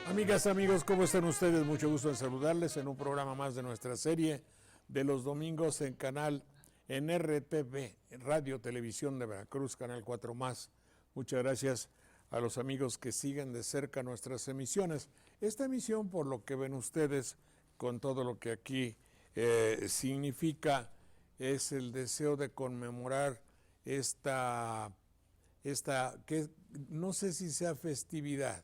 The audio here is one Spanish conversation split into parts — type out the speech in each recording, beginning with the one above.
Amigas, amigos, ¿cómo están ustedes? Mucho gusto en saludarles en un programa más de nuestra serie de los domingos en RTV, Radio Televisión de Veracruz, Canal 4 Más. Muchas gracias a los amigos que siguen de cerca nuestras emisiones. Esta emisión, por lo que ven ustedes, con todo lo que aquí significa, es el deseo de conmemorar esta que no sé si sea festividad,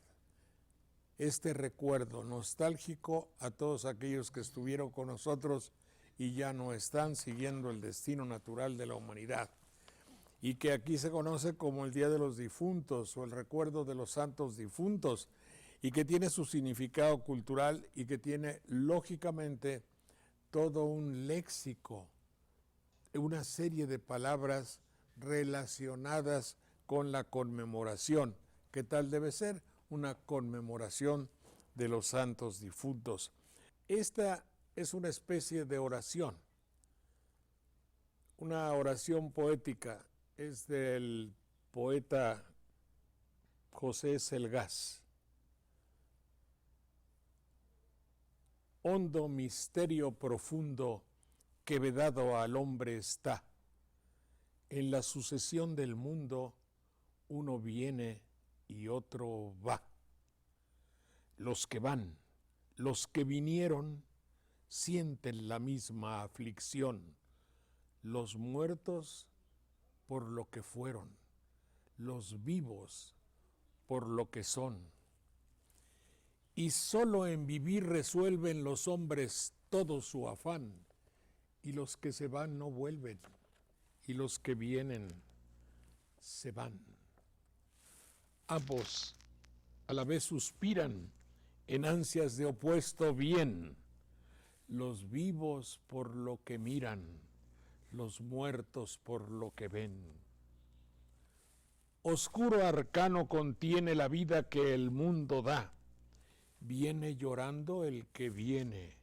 este recuerdo nostálgico a todos aquellos que estuvieron con nosotros y ya no están, siguiendo el destino natural de la humanidad, y que aquí se conoce como el Día de los Difuntos o el recuerdo de los santos difuntos, y que tiene su significado cultural y que tiene lógicamente todo un léxico, una serie de palabras relacionadas con la conmemoración. ¿Qué tal debe ser? Una conmemoración de los santos difuntos. Esta es una especie de oración, una oración poética, es del poeta José Selgás. Hondo misterio profundo que vedado al hombre está. En la sucesión del mundo uno viene y otro va. Los que van, los que vinieron, sienten la misma aflicción. Los muertos por lo que fueron, los vivos por lo que son. Y solo en vivir resuelven los hombres todo su afán, y los que se van no vuelven, y los que vienen se van. Ambos a la vez suspiran en ansias de opuesto bien, los vivos por lo que miran, los muertos por lo que ven. Oscuro arcano contiene la vida que el mundo da, viene llorando el que viene,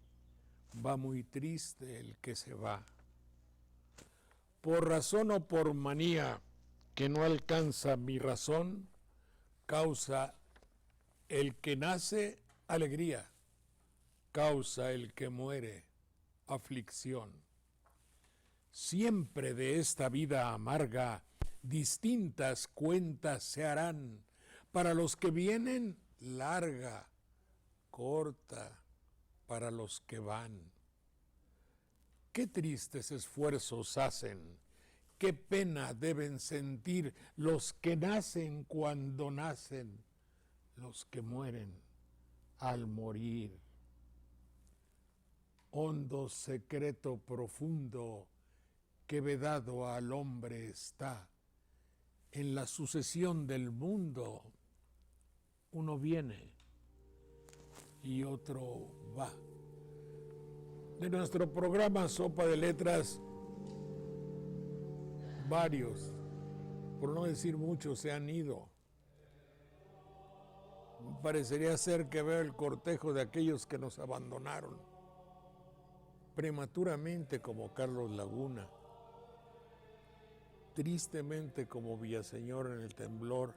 va muy triste el que se va. Por razón o por manía que no alcanza mi razón, causa el que nace alegría, causa el que muere aflicción. Siempre de esta vida amarga distintas cuentas se harán, para los que vienen larga, corta para los que van. Qué tristes esfuerzos hacen, qué pena deben sentir los que nacen cuando nacen, los que mueren al morir. Hondo secreto profundo que vedado al hombre está. En la sucesión del mundo uno viene y otro va. De nuestro programa Sopa de Letras, varios, por no decir muchos, se han ido. Parecería ser que veo el cortejo de aquellos que nos abandonaron prematuramente, como Carlos Laguna, tristemente como Villaseñor en el temblor,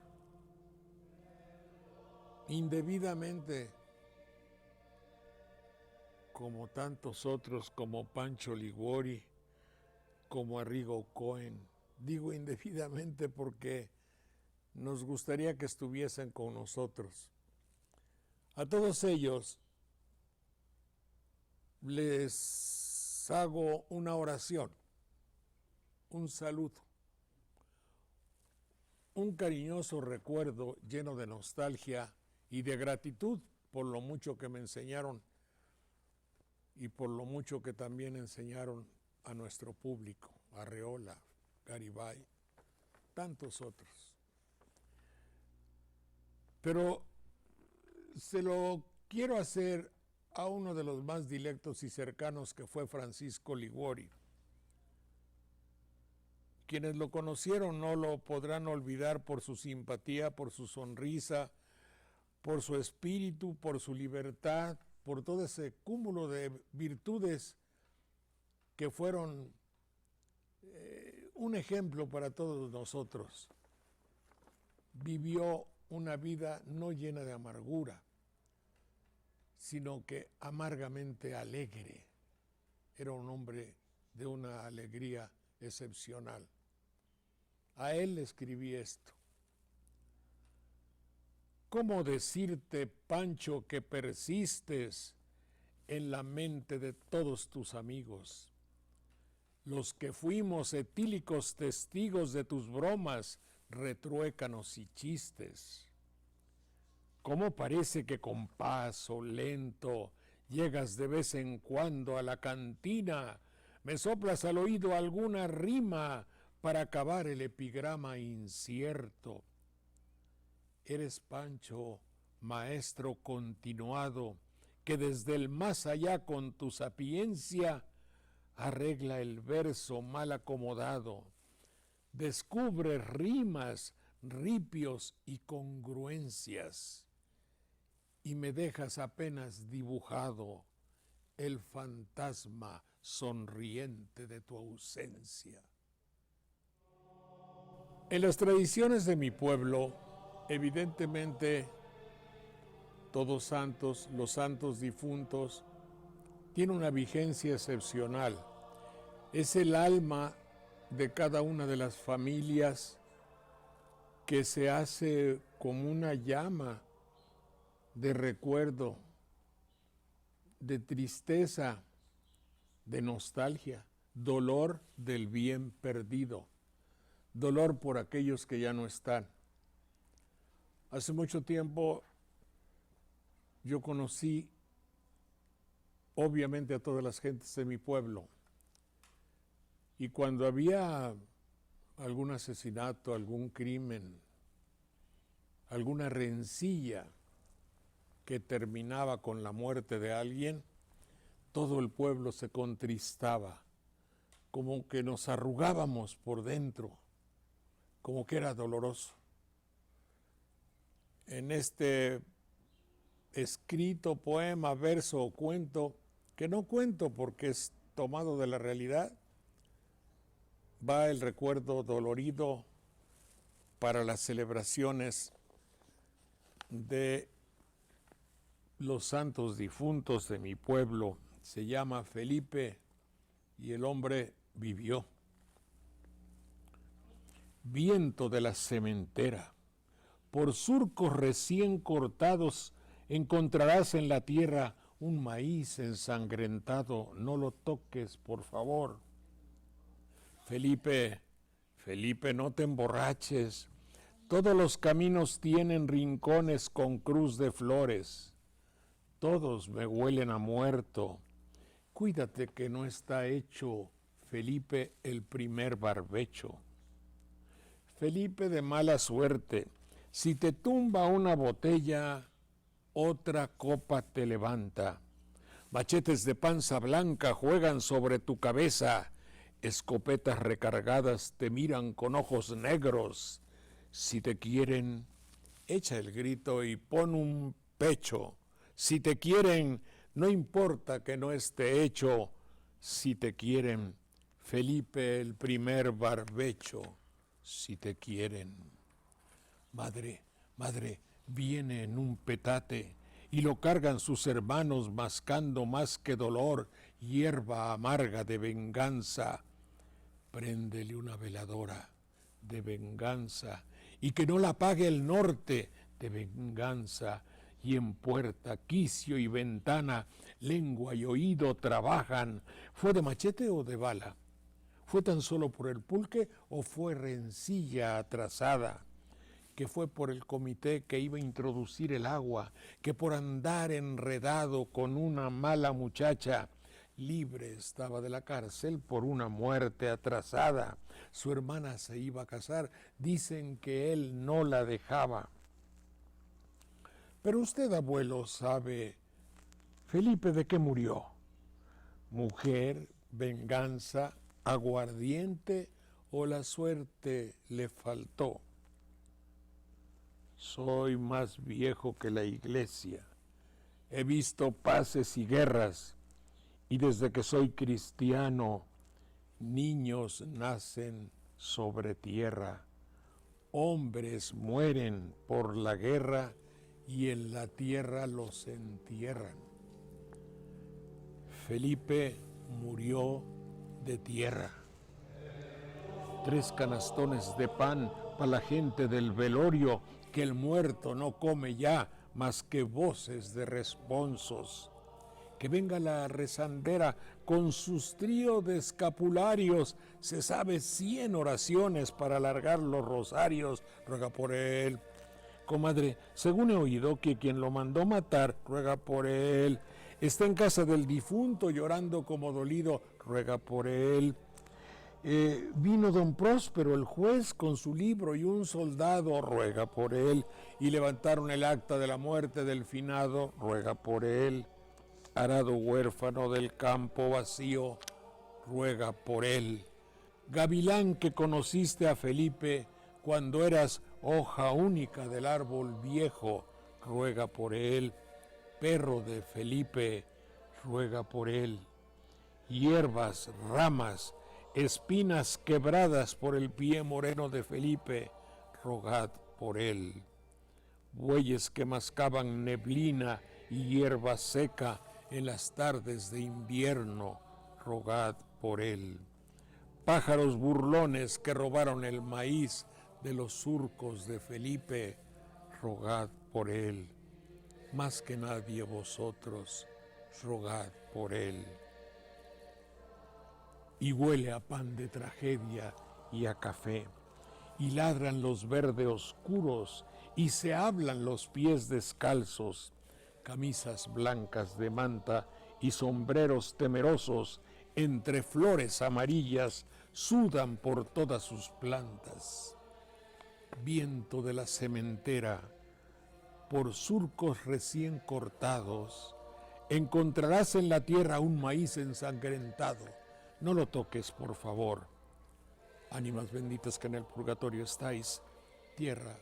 indebidamente como tantos otros, como Pancho Liguori, como Arrigo Cohen. Digo indebidamente porque nos gustaría que estuviesen con nosotros. A todos ellos les hago una oración, un saludo, un cariñoso recuerdo lleno de nostalgia y de gratitud por lo mucho que me enseñaron y por lo mucho que también enseñaron a nuestro público,, Garibay, tantos otros. Pero se lo quiero hacer a uno de los más dilectos y cercanos, que fue Francisco Liguori. Quienes lo conocieron no lo podrán olvidar por su simpatía, por su sonrisa, por su espíritu, por su libertad, por todo ese cúmulo de virtudes que fueron un ejemplo para todos nosotros. Vivió una vida no llena de amargura, sino que amargamente alegre. Era un hombre de una alegría excepcional. A él le escribí esto. ¿Cómo decirte, Pancho, que persistes en la mente de todos tus amigos? Los que fuimos etílicos testigos de tus bromas, retruécanos y chistes. ¿Cómo parece que con paso lento llegas de vez en cuando a la cantina? Me soplas al oído alguna rima para acabar el epigrama incierto. Eres, Pancho, maestro continuado, que desde el más allá con tu sapiencia arregla el verso mal acomodado, descubre rimas, ripios y congruencias, y me dejas apenas dibujado el fantasma sonriente de tu ausencia. En las tradiciones de mi pueblo, evidentemente, Todos Santos, los santos difuntos, tiene una vigencia excepcional. Es el alma de cada una de las familias que se hace como una llama de recuerdo, de tristeza, de nostalgia, dolor del bien perdido, dolor por aquellos que ya no están. Hace mucho tiempo yo conocí obviamente a todas las gentes de mi pueblo, y cuando había algún asesinato, algún crimen, alguna rencilla que terminaba con la muerte de alguien, todo el pueblo se contristaba, como que nos arrugábamos por dentro, como que era doloroso. En este escrito, poema, verso o cuento, que no cuento porque es tomado de la realidad, va el recuerdo dolorido para las celebraciones de los santos difuntos de mi pueblo. Se llama Felipe y el hombre vivió. Viento de la sementera, por surcos recién cortados encontrarás en la tierra un maíz ensangrentado. No lo toques, por favor. Felipe, Felipe, no te emborraches. Todos los caminos tienen rincones con cruz de flores. Todos me huelen a muerto. Cuídate que no está hecho, Felipe, el primer barbecho. Felipe de mala suerte, si te tumba una botella, otra copa te levanta. Machetes de panza blanca juegan sobre tu cabeza. Escopetas recargadas te miran con ojos negros. Si te quieren, echa el grito y pon un pecho. Si te quieren, no importa que no esté hecho. Si te quieren, Felipe el primer barbecho. Si te quieren. Madre, madre, viene en un petate y lo cargan sus hermanos mascando más que dolor, hierba amarga de venganza. Préndele una veladora de venganza y que no la apague el norte de venganza. Y en puerta, quicio y ventana, lengua y oído trabajan. ¿Fue de machete o de bala? ¿Fue tan solo por el pulque o fue rencilla atrasada? Que fue por el comité que iba a introducir el agua, que por andar enredado con una mala muchacha, libre estaba de la cárcel por una muerte atrasada. Su hermana se iba a casar, dicen que él no la dejaba. Pero usted, abuelo, sabe, Felipe, ¿de qué murió? ¿Mujer, venganza, aguardiente o la suerte le faltó? Soy más viejo que la iglesia. He visto paces y guerras, y desde que soy cristiano, niños nacen sobre tierra, hombres mueren por la guerra y en la tierra los entierran. Felipe murió de tierra. 3 canastones de pan para la gente del velorio, que el muerto no come ya más que voces de responsos. Que venga la rezandera con sus tríos de escapularios, se sabe 100 oraciones para alargar los rosarios, ruega por él. Comadre, según he oído que quien lo mandó matar, ruega por él. Está en casa del difunto llorando como dolido, ruega por él. Vino don Próspero, el juez, con su libro y un soldado, ruega por él. Y levantaron el acta de la muerte del finado, ruega por él. Arado huérfano del campo vacío, ruega por él. Gavilán que conociste a Felipe cuando eras hoja única del árbol viejo, ruega por él. Perro de Felipe, ruega por él. Hierbas, ramas, espinas quebradas por el pie moreno de Felipe, rogad por él. Bueyes que mascaban neblina y hierba seca en las tardes de invierno, rogad por él. Pájaros burlones que robaron el maíz de los surcos de Felipe, rogad por él. Más que nadie vosotros, rogad por él. Y huele a pan de tragedia y a café, y ladran los verdes oscuros, y se hablan los pies descalzos, camisas blancas de manta y sombreros temerosos, entre flores amarillas, sudan por todas sus plantas. Viento de la sementera, por surcos recién cortados, encontrarás en la tierra un maíz ensangrentado. No lo toques, por favor. Ánimas benditas que en el purgatorio estáis, tierra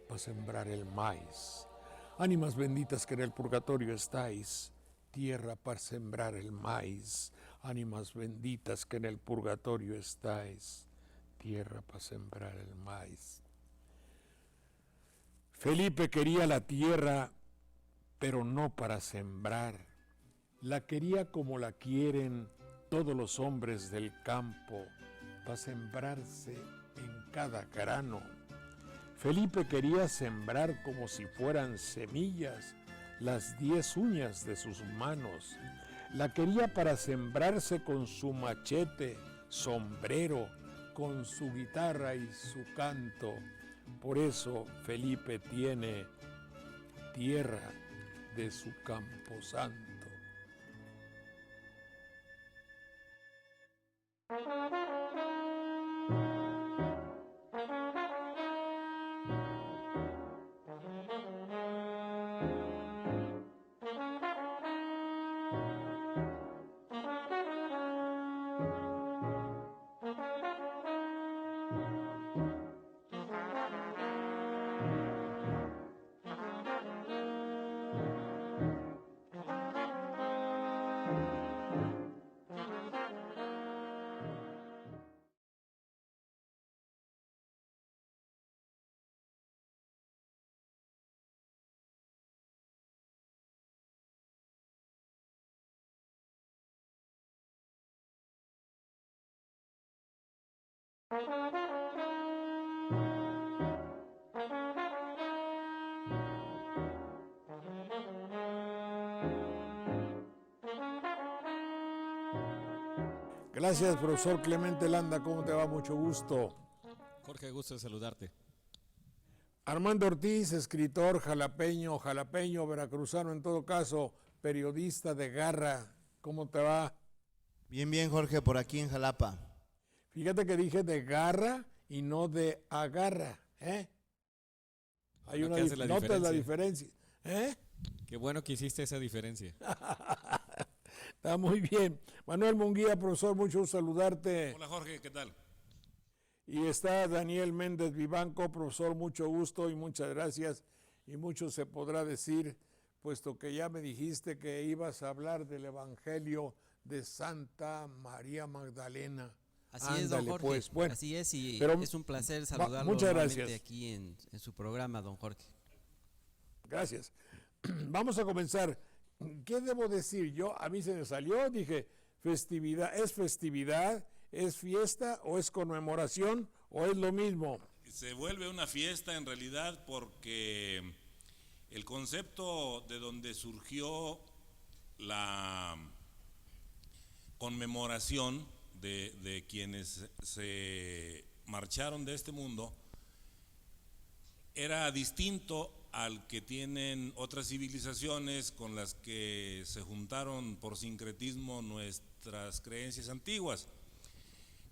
para sembrar el maíz. Ánimas benditas que en el purgatorio estáis, tierra para sembrar el maíz. Ánimas benditas que en el purgatorio estáis, tierra para sembrar el maíz. Felipe quería la tierra, pero no para sembrar. La quería como la quieren todos los hombres del campo, para sembrarse en cada grano. Felipe quería sembrar como si fueran semillas las 10 uñas de sus manos. La quería para sembrarse con su machete, sombrero, con su guitarra y su canto. Por eso Felipe tiene tierra de su camposanto. Gracias, profesor Clemente Landa, ¿cómo te va? Mucho gusto. Jorge, gusto de saludarte. Armando Ortiz, escritor jalapeño, veracruzano en todo caso, periodista de garra, ¿cómo te va? Bien, bien, Jorge, por aquí en Jalapa. Fíjate que dije de garra y no de agarra, ¿eh? Hay una ¿Qué hace la ¿notas la diferencia? diferencia? ¿Eh? Qué bueno que hiciste esa diferencia. Está muy bien. Manuel Munguía, profesor, mucho gusto saludarte. Hola Jorge, ¿qué tal? Y está Daniel Méndez Vivanco, profesor, mucho gusto y muchas gracias. Y mucho se podrá decir, puesto que ya me dijiste que ibas a hablar del Evangelio de Santa María Magdalena. Así es, don Jorge. Pues, bueno, así es, y pero es un placer saludarlo muchas nuevamente gracias. aquí en su programa, don Jorge. Gracias. Vamos a comenzar. ¿Qué debo decir? A mí se me salió, dije, festividad, es fiesta o es conmemoración o es lo mismo? Se vuelve una fiesta en realidad porque el concepto de donde surgió la conmemoración de quienes se marcharon de este mundo era distinto al que tienen otras civilizaciones con las que se juntaron por sincretismo nuestras creencias antiguas.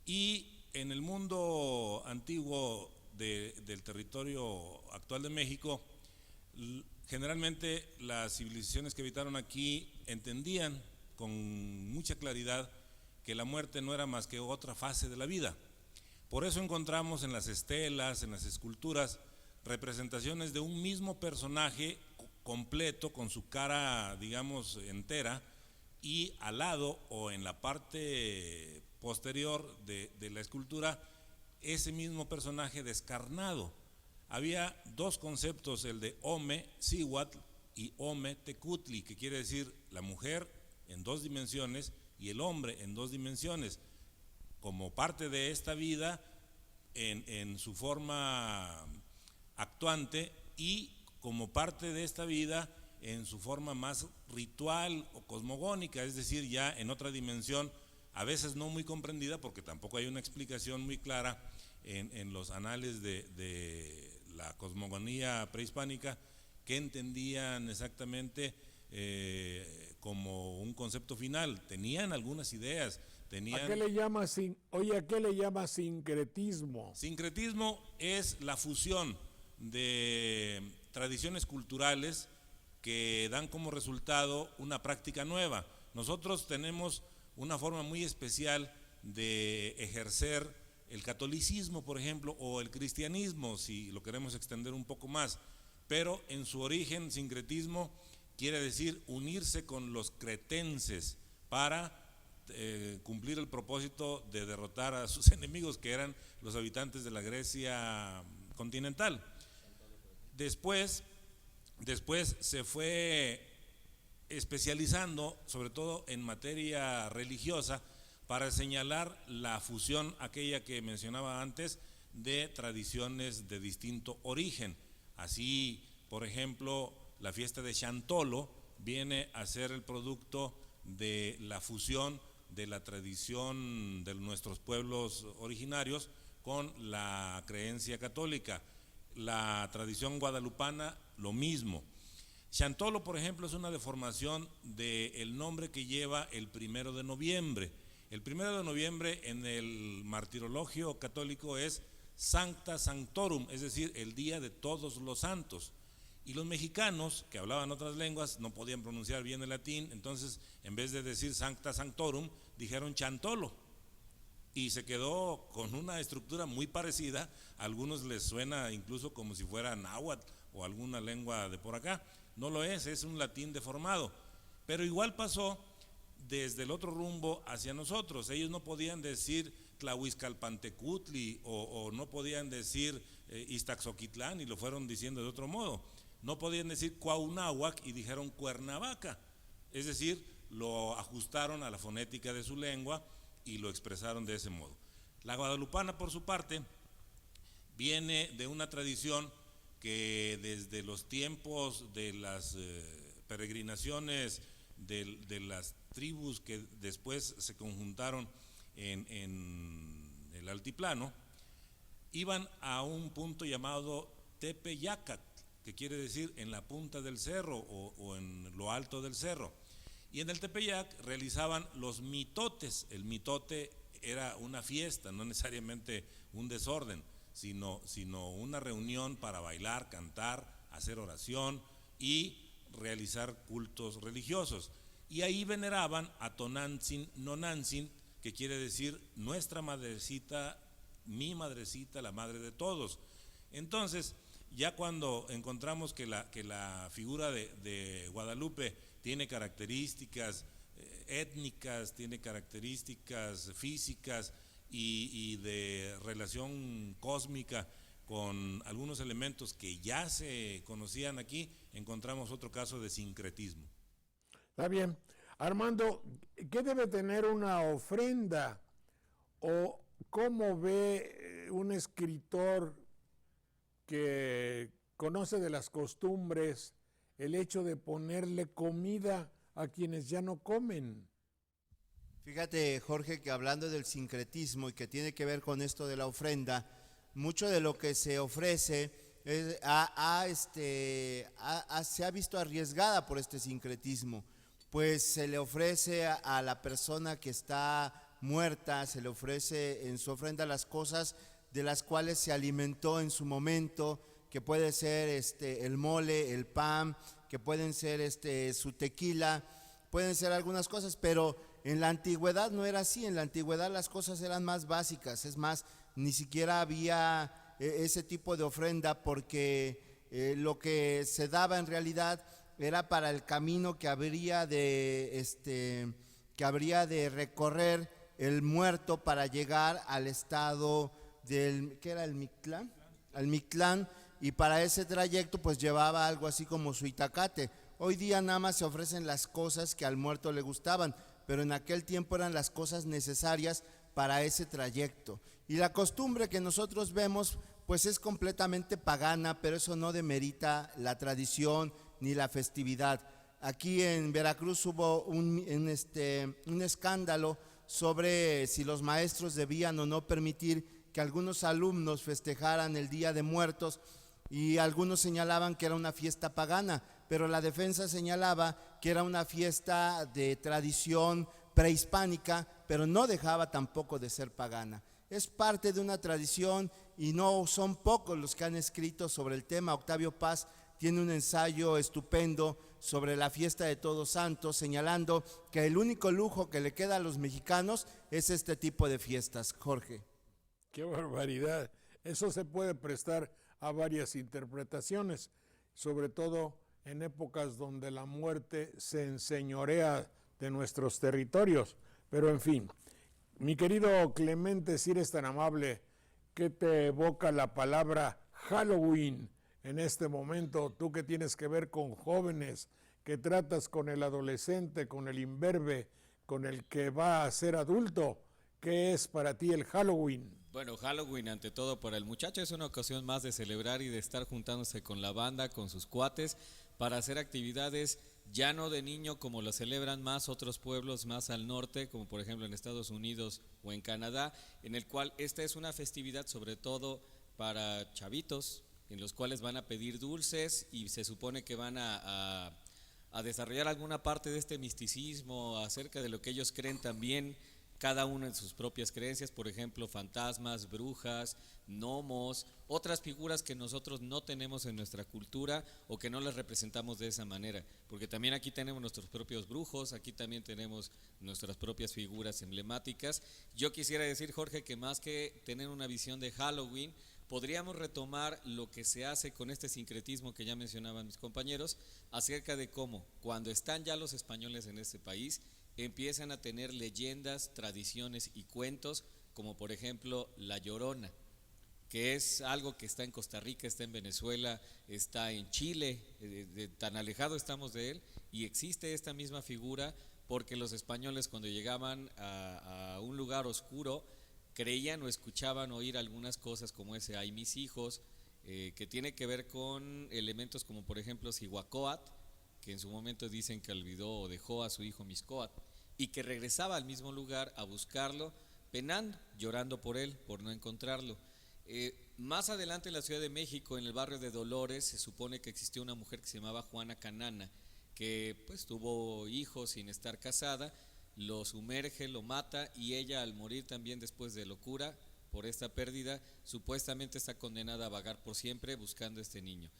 Y en el mundo antiguo del territorio actual de México, generalmente las civilizaciones que habitaron aquí entendían con mucha claridad que la muerte no era más que otra fase de la vida. Por eso encontramos en las estelas, en las esculturas, representaciones de un mismo personaje completo, con su cara, digamos, entera, y al lado o en la parte posterior de la escultura, ese mismo personaje descarnado. Había dos conceptos, el de Ome Cihuatl y Ome Tecutli, que quiere decir la mujer en dos dimensiones y el hombre en dos dimensiones, como parte de esta vida en su forma actuante y como parte de esta vida en su forma más ritual o cosmogónica, es decir, ya en otra dimensión, a veces no muy comprendida porque tampoco hay una explicación muy clara en los anales de la cosmogonía prehispánica, que entendían exactamente como un concepto final. Tenían algunas ideas. ¿A qué le llama sincretismo? Sincretismo es la fusión de tradiciones culturales que dan como resultado una práctica nueva. Nosotros tenemos una forma muy especial de ejercer el catolicismo, por ejemplo, o el cristianismo, si lo queremos extender un poco más, pero en su origen, sincretismo quiere decir unirse con los cretenses para cumplir el propósito de derrotar a sus enemigos, que eran los habitantes de la Grecia continental. Después se fue especializando, sobre todo en materia religiosa, para señalar la fusión, aquella que mencionaba antes, de tradiciones de distinto origen. Así, por ejemplo, la fiesta de Chantolo viene a ser el producto de la fusión de la tradición de nuestros pueblos originarios con la creencia católica. La tradición guadalupana, lo mismo. Chantolo, por ejemplo, es una deformación del nombre que lleva el 1 de noviembre. El 1 de noviembre en el martirologio católico es Sancta Sanctorum, es decir, el día de todos los santos. Y los mexicanos, que hablaban otras lenguas, no podían pronunciar bien el latín, entonces en vez de decir Sancta Sanctorum, dijeron Chantolo. Y se quedó con una estructura muy parecida. A algunos les suena incluso como si fuera náhuatl o alguna lengua de por acá. No lo es un latín deformado. Pero igual pasó desde el otro rumbo hacia nosotros. Ellos no podían decir Tlahuizcalpantecutli o no podían decir Iztaxoquitlán y lo fueron diciendo de otro modo. No podían decir Cuauhnáhuac y dijeron Cuernavaca. Es decir, lo ajustaron a la fonética de su lengua y lo expresaron de ese modo. La guadalupana, por su parte, viene de una tradición que desde los tiempos de las peregrinaciones de las tribus que después se conjuntaron en el altiplano, iban a un punto llamado Tepeyacat, que quiere decir en la punta del cerro o en lo alto del cerro. Y en el Tepeyac realizaban los mitotes. El mitote era una fiesta, no necesariamente un desorden, sino una reunión para bailar, cantar, hacer oración y realizar cultos religiosos. Y ahí veneraban a Tonantzin Nonantzin, que quiere decir nuestra madrecita, mi madrecita, la madre de todos. Entonces, ya cuando encontramos que la figura de Guadalupe tiene características étnicas, tiene características físicas y de relación cósmica con algunos elementos que ya se conocían aquí, encontramos otro caso de sincretismo. Está bien. Armando, ¿qué debe tener una ofrenda? ¿O cómo ve un escritor que conoce de las costumbres el hecho de ponerle comida a quienes ya no comen? Fíjate, Jorge, que hablando del sincretismo y que tiene que ver con esto de la ofrenda, mucho de lo que se ofrece se ha visto arriesgada por este sincretismo, pues se le ofrece a la persona que está muerta, se le ofrece en su ofrenda las cosas de las cuales se alimentó en su momento, que puede ser el mole, el pan, que pueden ser su tequila, pueden ser algunas cosas, pero en la antigüedad no era así. En la antigüedad las cosas eran más básicas, es más, ni siquiera había ese tipo de ofrenda, porque lo que se daba en realidad era para el camino que habría de recorrer el muerto para llegar al estado ¿qué era? El Mictlán, al Mictlán, y para ese trayecto pues llevaba algo así como su itacate. Hoy día nada más se ofrecen las cosas que al muerto le gustaban, pero en aquel tiempo eran las cosas necesarias para ese trayecto. Y la costumbre que nosotros vemos pues es completamente pagana, pero eso no demerita la tradición ni la festividad. Aquí en Veracruz hubo un escándalo sobre si los maestros debían o no permitir que algunos alumnos festejaran el Día de Muertos, y algunos señalaban que era una fiesta pagana, pero la defensa señalaba que era una fiesta de tradición prehispánica, pero no dejaba tampoco de ser pagana. Es parte de una tradición y no son pocos los que han escrito sobre el tema. Octavio Paz tiene un ensayo estupendo sobre la fiesta de Todos Santos, señalando que el único lujo que le queda a los mexicanos es este tipo de fiestas, Jorge. ¡Qué barbaridad! Eso se puede prestar a varias interpretaciones, sobre todo en épocas donde la muerte se enseñorea de nuestros territorios. Pero en fin, mi querido Clemente, si eres tan amable, ¿qué te evoca la palabra Halloween en este momento? Tú que tienes que ver con jóvenes, que tratas con el adolescente, con el imberbe, con el que va a ser adulto, ¿qué es para ti el Halloween? Bueno, Halloween ante todo para el muchacho es una ocasión más de celebrar y de estar juntándose con la banda, con sus cuates, para hacer actividades ya no de niño como lo celebran más otros pueblos más al norte, como por ejemplo en Estados Unidos o en Canadá, en el cual esta es una festividad sobre todo para chavitos, en los cuales van a pedir dulces y se supone que van a desarrollar alguna parte de este misticismo acerca de lo que ellos creen también, cada uno en sus propias creencias, por ejemplo, fantasmas, brujas, gnomos, otras figuras que nosotros no tenemos en nuestra cultura o que no las representamos de esa manera, porque también aquí tenemos nuestros propios brujos, aquí también tenemos nuestras propias figuras emblemáticas. Yo quisiera decir, Jorge, que más que tener una visión de Halloween, podríamos retomar lo que se hace con este sincretismo que ya mencionaban mis compañeros, acerca de cómo cuando están ya los españoles en este país, empiezan a tener leyendas, tradiciones y cuentos, como por ejemplo La Llorona, que es algo que está en Costa Rica, está en Venezuela, está en Chile, tan alejado estamos de él, y existe esta misma figura porque los españoles cuando llegaban a un lugar oscuro creían o escuchaban oír algunas cosas como ese "ay mis hijos", que tiene que ver con elementos como por ejemplo Cihuacóatl, que en su momento dicen que olvidó o dejó a su hijo Mixcóatl y que regresaba al mismo lugar a buscarlo, penando, llorando por él, por no encontrarlo. Más adelante en la Ciudad de México, en el barrio de Dolores, se supone que existió una mujer que se llamaba Juana Canana, que pues tuvo hijos sin estar casada, lo sumerge, lo mata, y ella al morir también después de locura por esta pérdida, supuestamente está condenada a vagar por siempre buscando a este niño.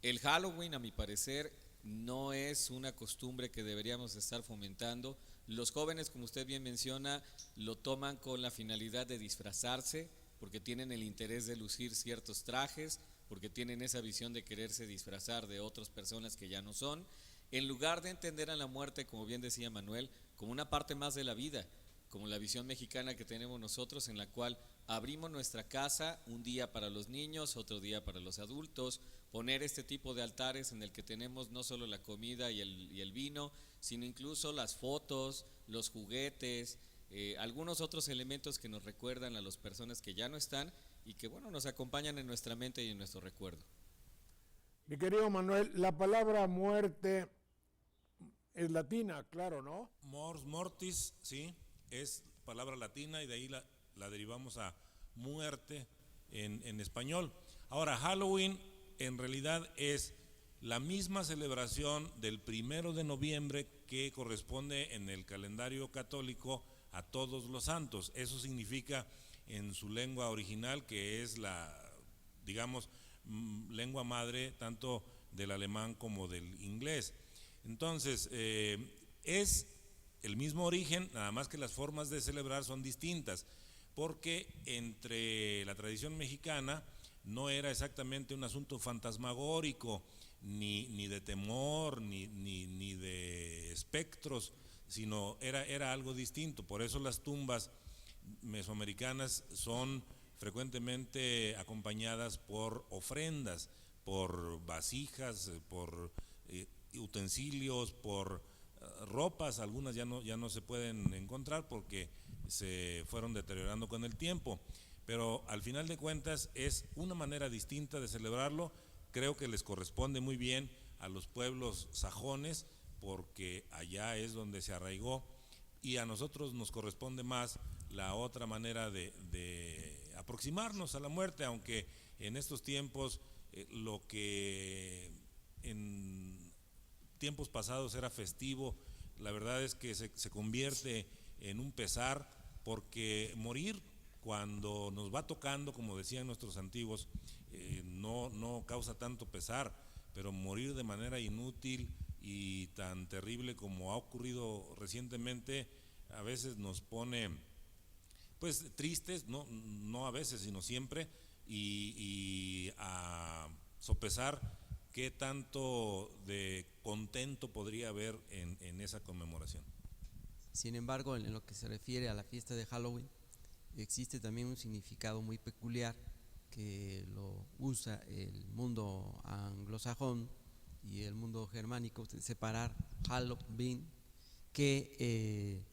El Halloween, a mi parecer, no es una costumbre que deberíamos estar fomentando. Los jóvenes, como usted bien menciona, lo toman con la finalidad de disfrazarse, porque tienen el interés de lucir ciertos trajes, porque tienen esa visión de quererse disfrazar de otras personas que ya no son, en lugar de entender a la muerte, como bien decía Manuel, como una parte más de la vida, como la visión mexicana que tenemos nosotros, en la cual abrimos nuestra casa un día para los niños, otro día para los adultos, poner este tipo de altares en el que tenemos no solo la comida y el vino, sino incluso las fotos, los juguetes, algunos otros elementos que nos recuerdan a las personas que ya no están y que, bueno, nos acompañan en nuestra mente y en nuestro recuerdo. Mi querido Manuel, la palabra muerte es latina, claro, ¿no? Mors mortis, sí, es palabra latina y de ahí la derivamos a muerte en español. Ahora, Halloween en realidad es la misma celebración del 1 de noviembre que corresponde en el calendario católico a Todos los Santos. Eso significa en su lengua original, que es la, digamos, lengua madre tanto del alemán como del inglés. Entonces, es el mismo origen, nada más que las formas de celebrar son distintas, porque entre la tradición mexicana no era exactamente un asunto fantasmagórico, ni de temor, ni de espectros, sino era algo distinto. Por eso las tumbas mesoamericanas son frecuentemente acompañadas por ofrendas, por vasijas, por utensilios, por ropas. Algunas ya no se pueden encontrar porque se fueron deteriorando con el tiempo, pero al final de cuentas es una manera distinta de celebrarlo. Creo que les corresponde muy bien a los pueblos sajones porque allá es donde se arraigó, y a nosotros nos corresponde más la otra manera de aproximarnos a la muerte, aunque en estos tiempos lo que en tiempos pasados era festivo, la verdad es que se convierte en un pesar, porque morir cuando nos va tocando, como decían nuestros antiguos, no causa tanto pesar, pero morir de manera inútil y tan terrible como ha ocurrido recientemente, a veces nos pone pues tristes, no a veces, sino siempre, y a sopesar qué tanto de contento podría haber en esa conmemoración. Sin embargo, en lo que se refiere a la fiesta de Halloween, existe también un significado muy peculiar que lo usa el mundo anglosajón y el mundo germánico, separar Halloween, que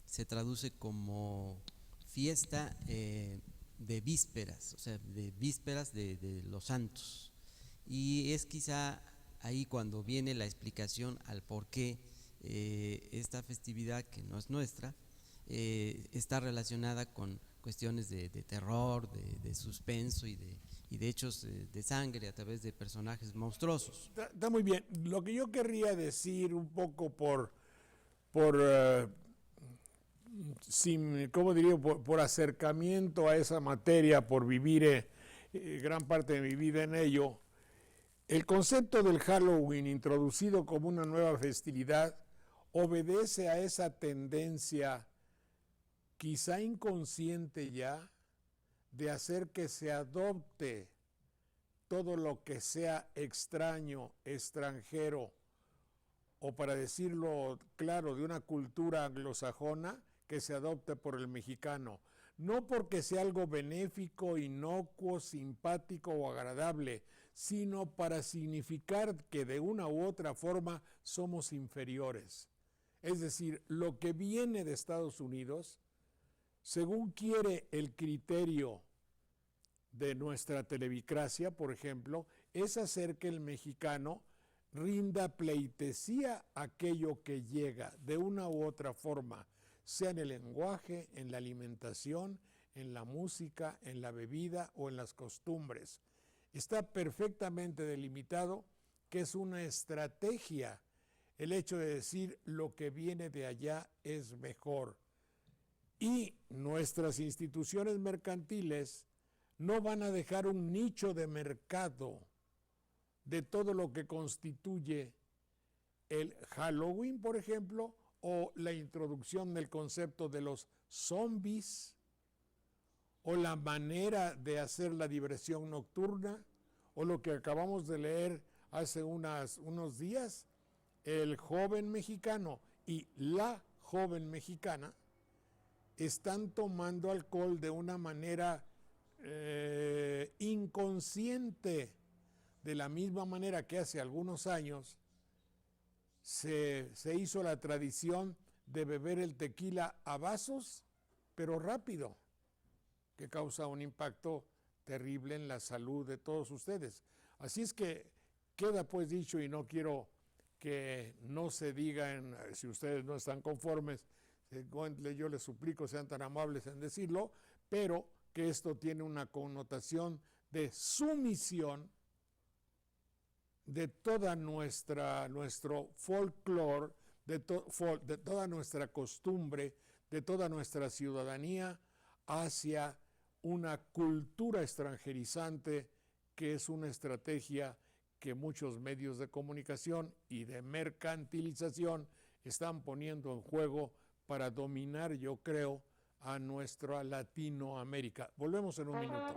se traduce como fiesta de vísperas, o sea, de vísperas de los santos. Y es quizá ahí cuando viene la explicación al por qué esta festividad, que no es nuestra, está relacionada con cuestiones de terror, de suspenso y de hechos de sangre a través de personajes monstruosos. Está muy bien. Lo que yo querría decir un poco ¿cómo diría? Por acercamiento a esa materia, por vivir gran parte de mi vida en ello, el concepto del Halloween introducido como una nueva festividad obedece a esa tendencia quizá inconsciente ya de hacer que se adopte todo lo que sea extraño, extranjero, o para decirlo claro, de una cultura anglosajona, que se adopte por el mexicano. No porque sea algo benéfico, inocuo, simpático o agradable, sino para significar que de una u otra forma somos inferiores. Es decir, lo que viene de Estados Unidos, según quiere el criterio de nuestra televicracia, por ejemplo, es hacer que el mexicano rinda pleitesía a aquello que llega de una u otra forma, sea en el lenguaje, en la alimentación, en la música, en la bebida o en las costumbres. Está perfectamente delimitado que es una estrategia el hecho de decir lo que viene de allá es mejor. Y nuestras instituciones mercantiles no van a dejar un nicho de mercado de todo lo que constituye el Halloween, por ejemplo, o la introducción del concepto de los zombies, o la manera de hacer la diversión nocturna, o lo que acabamos de leer hace unos días, el joven mexicano y la joven mexicana están tomando alcohol de una manera inconsciente, de la misma manera que hace algunos años se hizo la tradición de beber el tequila a vasos, pero rápido, que causa un impacto terrible en la salud de todos ustedes. Así es que queda pues dicho, y no quiero que no se digan, si ustedes no están conformes, yo les suplico sean tan amables en decirlo, pero que esto tiene una connotación de sumisión de toda nuestro folclore, de toda nuestra costumbre, de toda nuestra ciudadanía hacia una cultura extranjerizante, que es una estrategia que muchos medios de comunicación y de mercantilización están poniendo en juego para dominar, yo creo, a nuestra Latinoamérica. Volvemos en un minuto.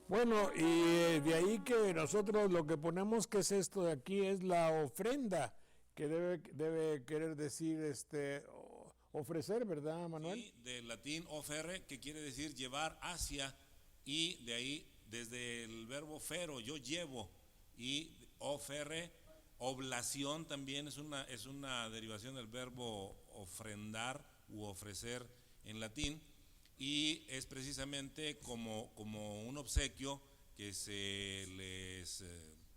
Bueno, y de ahí que nosotros lo que ponemos, que es esto de aquí, es la ofrenda, que debe querer decir ofrecer, ¿verdad, Manuel? Sí, del latín ofere, que quiere decir llevar hacia, y de ahí desde el verbo fero, yo llevo, y ofere, oblación también es una derivación del verbo ofrendar u ofrecer en latín, y es precisamente como un obsequio que se les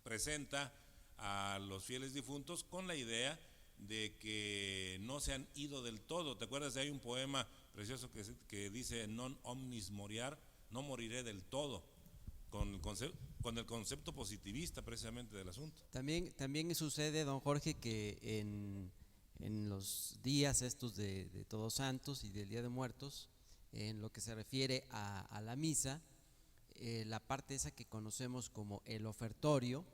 presenta a los fieles difuntos con la idea de que no se han ido del todo. ¿Te acuerdas? Hay un poema precioso que dice non omnis moriar, no moriré del todo, con el concepto positivista precisamente del asunto. También sucede, don Jorge, que en los días estos de Todos Santos y del Día de Muertos, en lo que se refiere a la misa, la parte esa que conocemos como el ofertorio,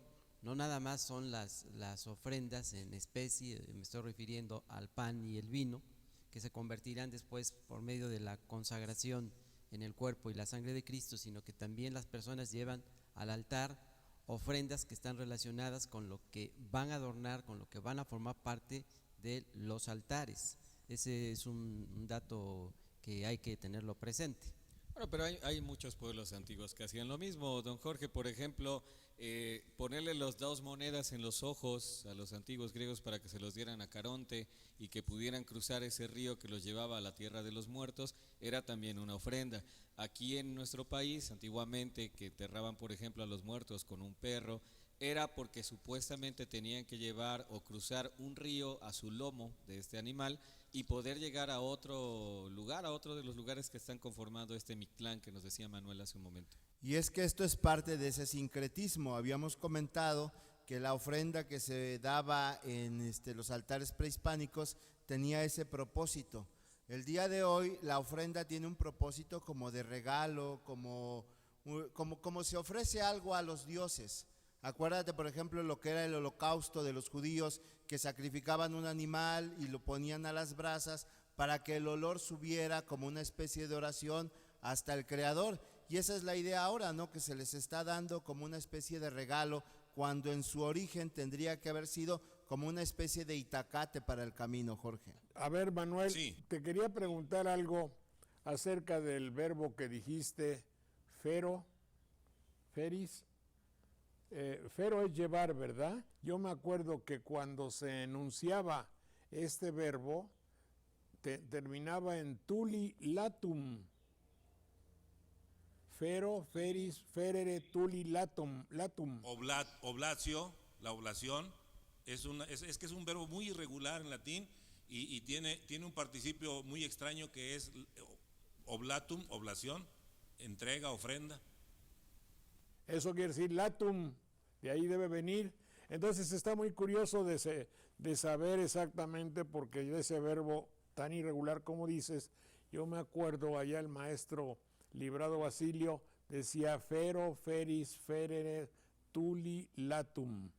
no nada más son las ofrendas en especie, me estoy refiriendo al pan y el vino, que se convertirán después por medio de la consagración en el cuerpo y la sangre de Cristo, sino que también las personas llevan al altar ofrendas que están relacionadas con lo que van a adornar, con lo que van a formar parte de los altares. Ese es un dato que hay que tenerlo presente. Bueno, pero hay muchos pueblos antiguos que hacían lo mismo, don Jorge. Por ejemplo, ponerle las dos monedas en los ojos a los antiguos griegos para que se los dieran a Caronte y que pudieran cruzar ese río que los llevaba a la tierra de los muertos, era también una ofrenda. Aquí en nuestro país, antiguamente, que enterraban, por ejemplo, a los muertos con un perro, era porque supuestamente tenían que llevar o cruzar un río a su lomo de este animal y poder llegar a otro lugar, a otro de los lugares que están conformando este Mictlán que nos decía Manuel hace un momento. Y es que esto es parte de ese sincretismo. Habíamos comentado que la ofrenda que se daba en los altares prehispánicos tenía ese propósito. El día de hoy la ofrenda tiene un propósito como de regalo, como se ofrece algo a los dioses. Acuérdate, por ejemplo, lo que era el holocausto de los judíos, que sacrificaban un animal y lo ponían a las brasas para que el olor subiera como una especie de oración hasta el Creador. Y esa es la idea ahora, ¿no? Que se les está dando como una especie de regalo, cuando en su origen tendría que haber sido como una especie de itacate para el camino, Jorge. A ver, Manuel, Sí. te quería preguntar algo acerca del verbo que dijiste, fero, feris. Fero es llevar, ¿verdad? Yo me acuerdo que cuando se enunciaba este verbo, terminaba en tuli latum. Fero, feris, ferere, tuli latum. Oblatio, la oblación, es que es un verbo muy irregular en latín y tiene un participio muy extraño que es oblatum, oblación, entrega, ofrenda. Eso quiere decir latum, de ahí debe venir. Entonces está muy curioso de saber exactamente, porque de ese verbo tan irregular como dices, yo me acuerdo allá el maestro Librado Basilio decía fero, feris, ferere, tuli, latum,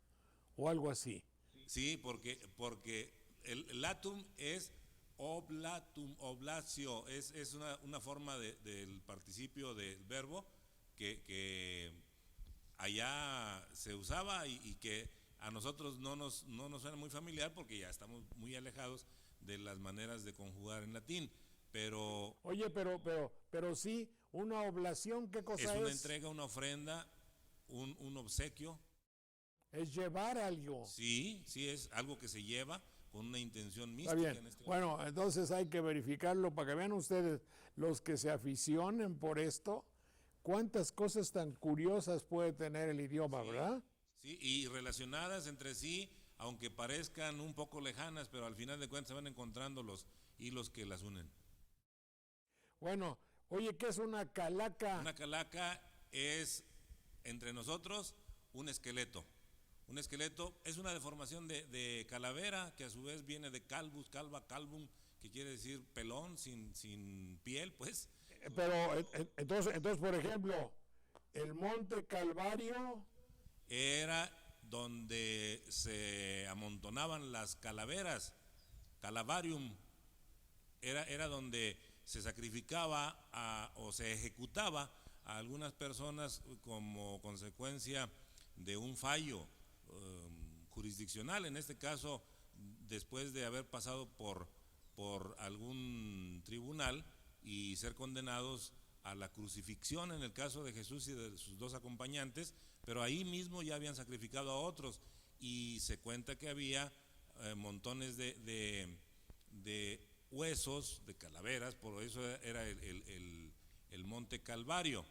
o algo así. Sí, porque el latum es oblatum, oblatio, es una forma del participio del verbo que allá se usaba y que a nosotros no nos suena muy familiar porque ya estamos muy alejados de las maneras de conjugar en latín, pero... Oye, pero sí, una oblación, ¿qué cosa es? Es una entrega, una ofrenda, un obsequio. Es llevar algo. Sí, es algo que se lleva con una intención mística. Está bien. En este Bueno, entonces hay que verificarlo para que vean ustedes, los que se aficionen por esto, cuántas cosas tan curiosas puede tener el idioma, ¿verdad? Sí, y relacionadas entre sí, aunque parezcan un poco lejanas, pero al final de cuentas se van encontrando los hilos que las unen. Bueno, oye, ¿qué es una calaca? Una calaca es, entre nosotros, un esqueleto. Un esqueleto es una deformación de calavera, que a su vez viene de calvus, calva, calvum, que quiere decir pelón, sin piel, pues. Pero entonces, por ejemplo, el Monte Calvario Era donde se amontonaban las calaveras, calavarium, era donde se sacrificaba o se ejecutaba a algunas personas como consecuencia de un fallo jurisdiccional, en este caso después de haber pasado por algún tribunal y ser condenados a la crucifixión en el caso de Jesús y de sus dos acompañantes, pero ahí mismo ya habían sacrificado a otros y se cuenta que había montones de huesos, de calaveras, por eso era el Monte Calvario.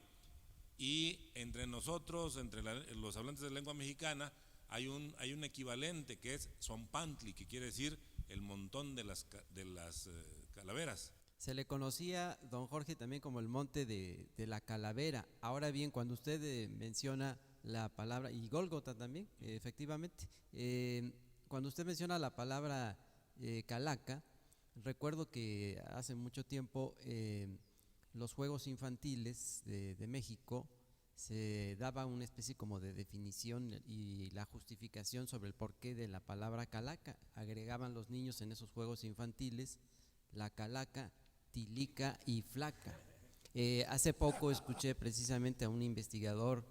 Y entre nosotros, entre los hablantes de lengua mexicana, hay un equivalente que es Zompantli, que quiere decir el montón de las calaveras. Se le conocía, don Jorge, también como el monte de la calavera. Ahora bien, cuando usted menciona la palabra, y Gólgota también, efectivamente, cuando usted menciona la palabra calaca, recuerdo que hace mucho tiempo los juegos infantiles de México se daba una especie como de definición y la justificación sobre el porqué de la palabra calaca. Agregaban los niños en esos juegos infantiles la calaca, tilica y flaca. Hace poco escuché precisamente a un investigador,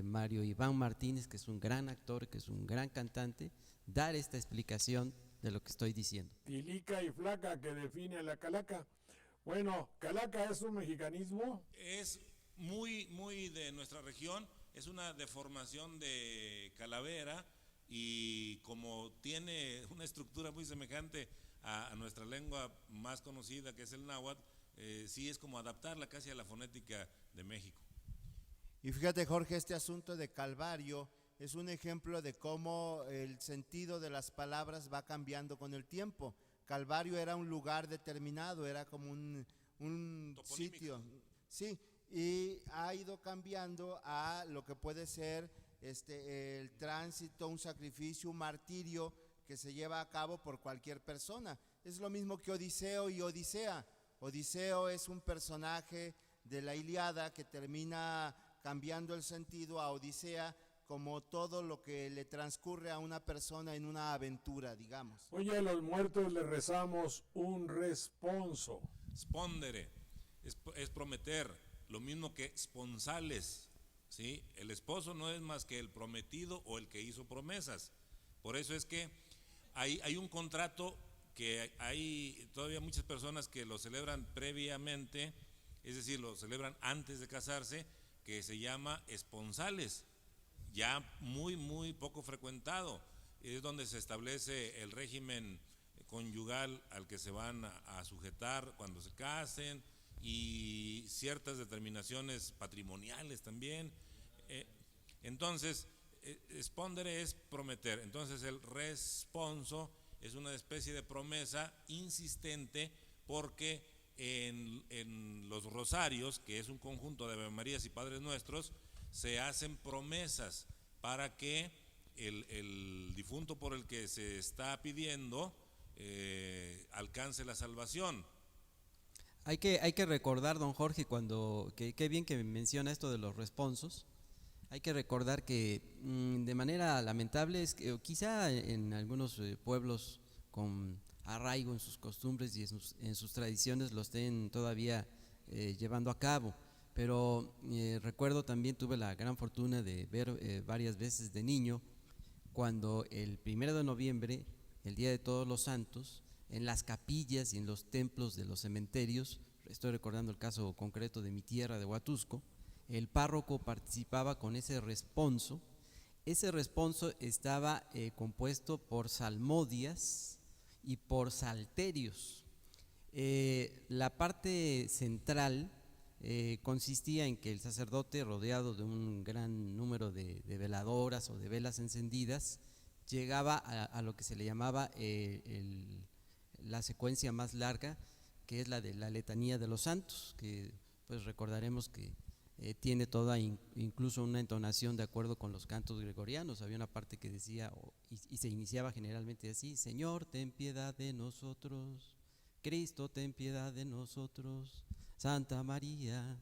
Mario Iván Martínez, que es un gran actor, que es un gran cantante, dar esta explicación de lo que estoy diciendo. Tilica y flaca, que define la calaca. Bueno, calaca es un mexicanismo. Es muy de nuestra región, es una deformación de calavera y como tiene una estructura muy semejante a nuestra lengua más conocida, que es el náhuatl, sí es como adaptarla casi a la fonética de México. Y fíjate, Jorge, este asunto de Calvario es un ejemplo de cómo el sentido de las palabras va cambiando con el tiempo. Calvario era un lugar determinado, era como un sitio. Sí, y ha ido cambiando a lo que puede ser el tránsito, un sacrificio, un martirio que se lleva a cabo por cualquier persona. Es lo mismo que Odiseo y Odisea. Odiseo es un personaje de la Ilíada que termina cambiando el sentido a Odisea como todo lo que le transcurre a una persona en una aventura, digamos. Oye, a los muertos le rezamos un responso. Spondere es prometer, lo mismo que sponsales, ¿sí? El esposo no es más que el prometido o el que hizo promesas. Por eso es que hay un contrato que hay todavía muchas personas que lo celebran previamente, es decir, lo celebran antes de casarse, que se llama esponsales, ya muy poco frecuentado. Es donde se establece el régimen conyugal al que se van a sujetar cuando se casen, y ciertas determinaciones patrimoniales también. Entonces, espondere es prometer. Entonces el responso es una especie de promesa insistente, porque en los rosarios, que es un conjunto de Ave Marías y Padres Nuestros, se hacen promesas para que el difunto por el que se está pidiendo alcance la salvación. Hay que recordar, don Jorge, qué bien que menciona esto de los responsos. Hay que recordar que de manera lamentable, quizá en algunos pueblos con arraigo en sus costumbres y en sus tradiciones lo estén todavía llevando a cabo, pero recuerdo también, tuve la gran fortuna de ver varias veces de niño, cuando el 1 de noviembre, el Día de Todos los Santos, en las capillas y en los templos de los cementerios, estoy recordando el caso concreto de mi tierra, de Huatusco, el párroco participaba con ese responso. Ese responso estaba compuesto por salmodias y por salterios. La parte central consistía en que el sacerdote, rodeado de un gran número de veladoras o de velas encendidas, llegaba a lo que se le llamaba la secuencia más larga, que es la de la letanía de los santos, que pues recordaremos que tiene toda incluso una entonación de acuerdo con los cantos gregorianos. Había una parte que decía, y se iniciaba generalmente así: Señor, ten piedad de nosotros, Cristo, ten piedad de nosotros, Santa María,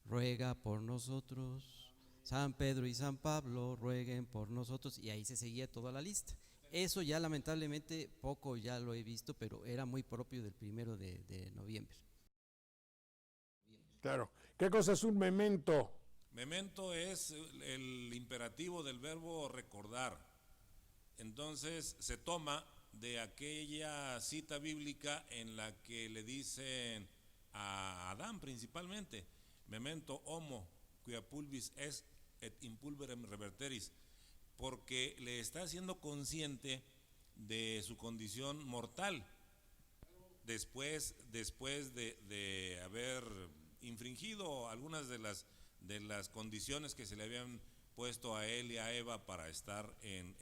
ruega por nosotros, San Pedro y San Pablo, rueguen por nosotros, y ahí se seguía toda la lista. Eso ya lamentablemente poco ya lo he visto, pero era muy propio del 1 de noviembre. Claro. ¿Qué cosa es un memento? Memento es el imperativo del verbo recordar. Entonces se toma de aquella cita bíblica en la que le dicen a Adán principalmente: memento homo quia pulvis est et in pulverem reverteris, porque le está haciendo consciente de su condición mortal después de haber infringido algunas de las condiciones que se le habían puesto a él y a Eva para estar en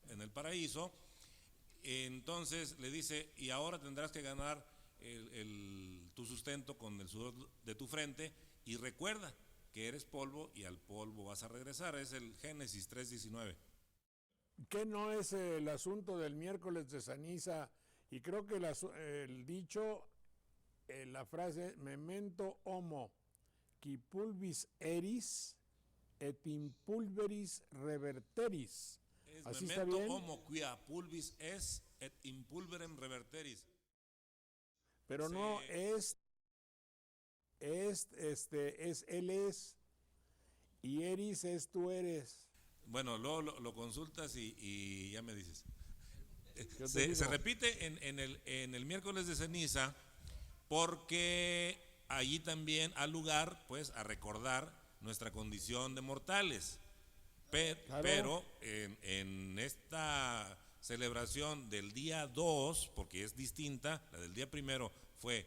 el paraíso. Entonces le dice: y ahora tendrás que ganar tu sustento con el sudor de tu frente, y recuerda que eres polvo y al polvo vas a regresar. Es el Génesis 3:19. ¿Qué no es el asunto del miércoles de ceniza? Y creo que el dicho, la frase memento homo qui pulvis eris et in pulveris reverteris. Es ¿Así memento está bien? homo quia pulvis est et in pulverem reverteris. Pero no es él es, y eris es tú eres. Bueno, luego lo consultas y ya me dices. Se repite en el miércoles de ceniza, porque allí también ha lugar pues a recordar nuestra condición de mortales. Pero en esta celebración del día 2, porque es distinta, la del día 1 fue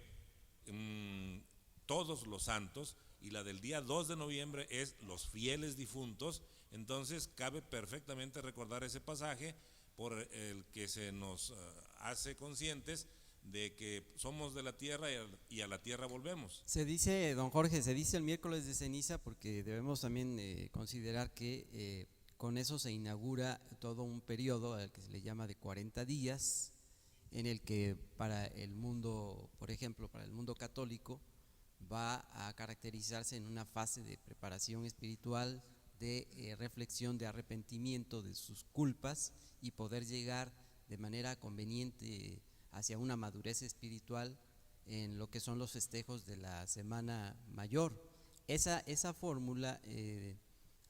todos los santos, y la del día 2 de noviembre es los fieles difuntos. Entonces cabe perfectamente recordar ese pasaje por el que se nos hace conscientes de que somos de la tierra y a la tierra volvemos. Se dice, don Jorge, se dice el miércoles de ceniza porque debemos también considerar que con eso se inaugura todo un periodo al que se le llama de 40 días, en el que para el mundo, por ejemplo, para el mundo católico, va a caracterizarse en una fase de preparación espiritual, de reflexión, de arrepentimiento de sus culpas, y poder llegar de manera conveniente hacia una madurez espiritual en lo que son los festejos de la Semana Mayor. Esa fórmula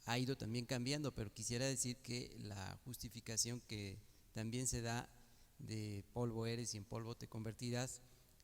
ha ido también cambiando, pero quisiera decir que la justificación que también se da de polvo eres y en polvo te convertirás,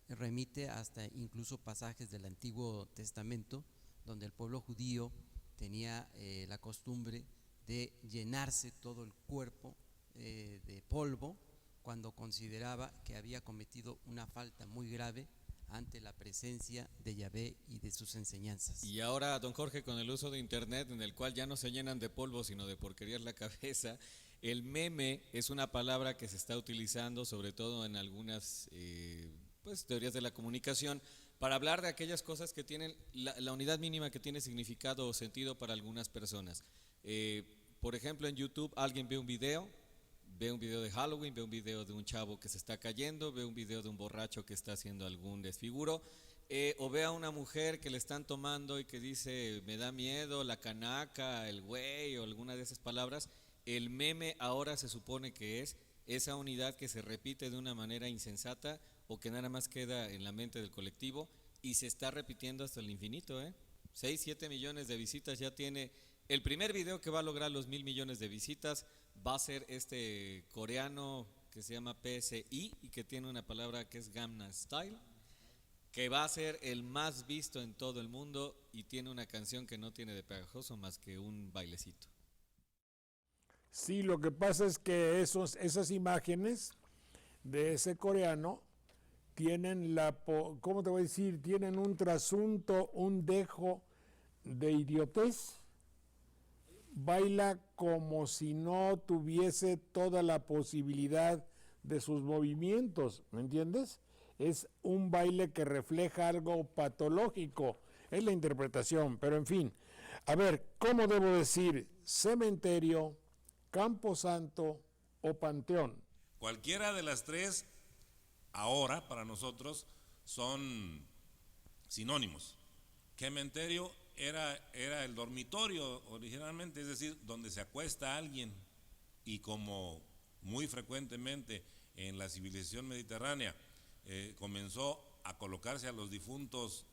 remite hasta incluso pasajes del Antiguo Testamento, donde el pueblo judío tenía la costumbre de llenarse todo el cuerpo de polvo cuando consideraba que había cometido una falta muy grave ante la presencia de Yahvé y de sus enseñanzas. Y ahora, don Jorge, con el uso de internet, en el cual ya no se llenan de polvo, sino de porquerías la cabeza, el meme es una palabra que se está utilizando, sobre todo en algunas pues, teorías de la comunicación, para hablar de aquellas cosas que tienen la unidad mínima que tiene significado o sentido para algunas personas. Por ejemplo, en YouTube alguien ve un video de Halloween, ve un video de un chavo que se está cayendo, ve un video de un borracho que está haciendo algún desfiguro, o ve a una mujer que le están tomando y que dice, me da miedo, la canaca, el güey, o alguna de esas palabras. El meme ahora se supone que es esa unidad que se repite de una manera insensata o que nada más queda en la mente del colectivo y se está repitiendo hasta el infinito, 6, 7 millones de visitas ya tiene. El primer video que va a lograr los 1,000 millones de visitas va a ser este coreano que se llama PSI y que tiene una palabra que es Gangnam Style, que va a ser el más visto en todo el mundo y tiene una canción que no tiene de pegajoso más que un bailecito. Sí, lo que pasa es que esas imágenes de ese coreano tienen ¿cómo te voy a decir? Tienen un trasunto, un dejo de idiotez. Baila como si no tuviese toda la posibilidad de sus movimientos, ¿me entiendes? Es un baile que refleja algo patológico, es la interpretación, pero en fin. A ver, ¿cómo debo decir? Cementerio, camposanto o panteón. Cualquiera de las tres ahora para nosotros son sinónimos. Cementerio era el dormitorio originalmente, es decir, donde se acuesta alguien, y como muy frecuentemente en la civilización mediterránea comenzó a colocarse a los difuntos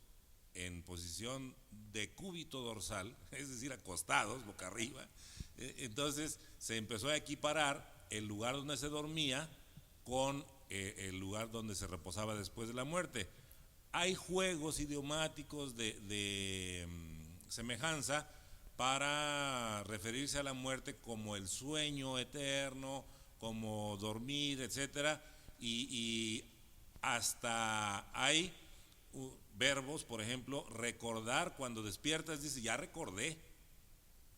en posición de cúbito dorsal, es decir, acostados, boca arriba, entonces se empezó a equiparar el lugar donde se dormía con el lugar donde se reposaba después de la muerte. Hay juegos idiomáticos de semejanza para referirse a la muerte como el sueño eterno, como dormir, etcétera, y hasta hay verbos, por ejemplo, recordar. Cuando despiertas dice ya recordé,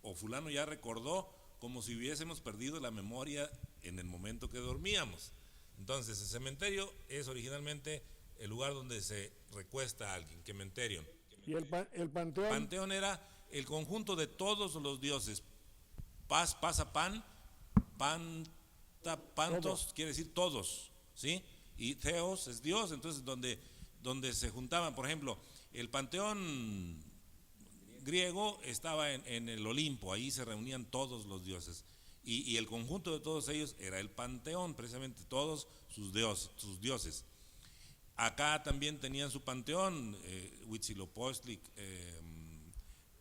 o fulano ya recordó, como si hubiésemos perdido la memoria en el momento que dormíamos. Entonces el cementerio es originalmente el lugar donde se recuesta a alguien, cementerio. ¿Y el panteón? Panteón era el conjunto de todos los dioses. Paz, pasa pan, pantos, quiere decir todos, ¿sí? Y Theos es Dios, entonces donde se juntaban, por ejemplo, el panteón griego estaba en el Olimpo, ahí se reunían todos los dioses. Y el conjunto de todos ellos era el panteón, precisamente todos sus dioses. Acá también tenían su panteón, Huitzilopochtli,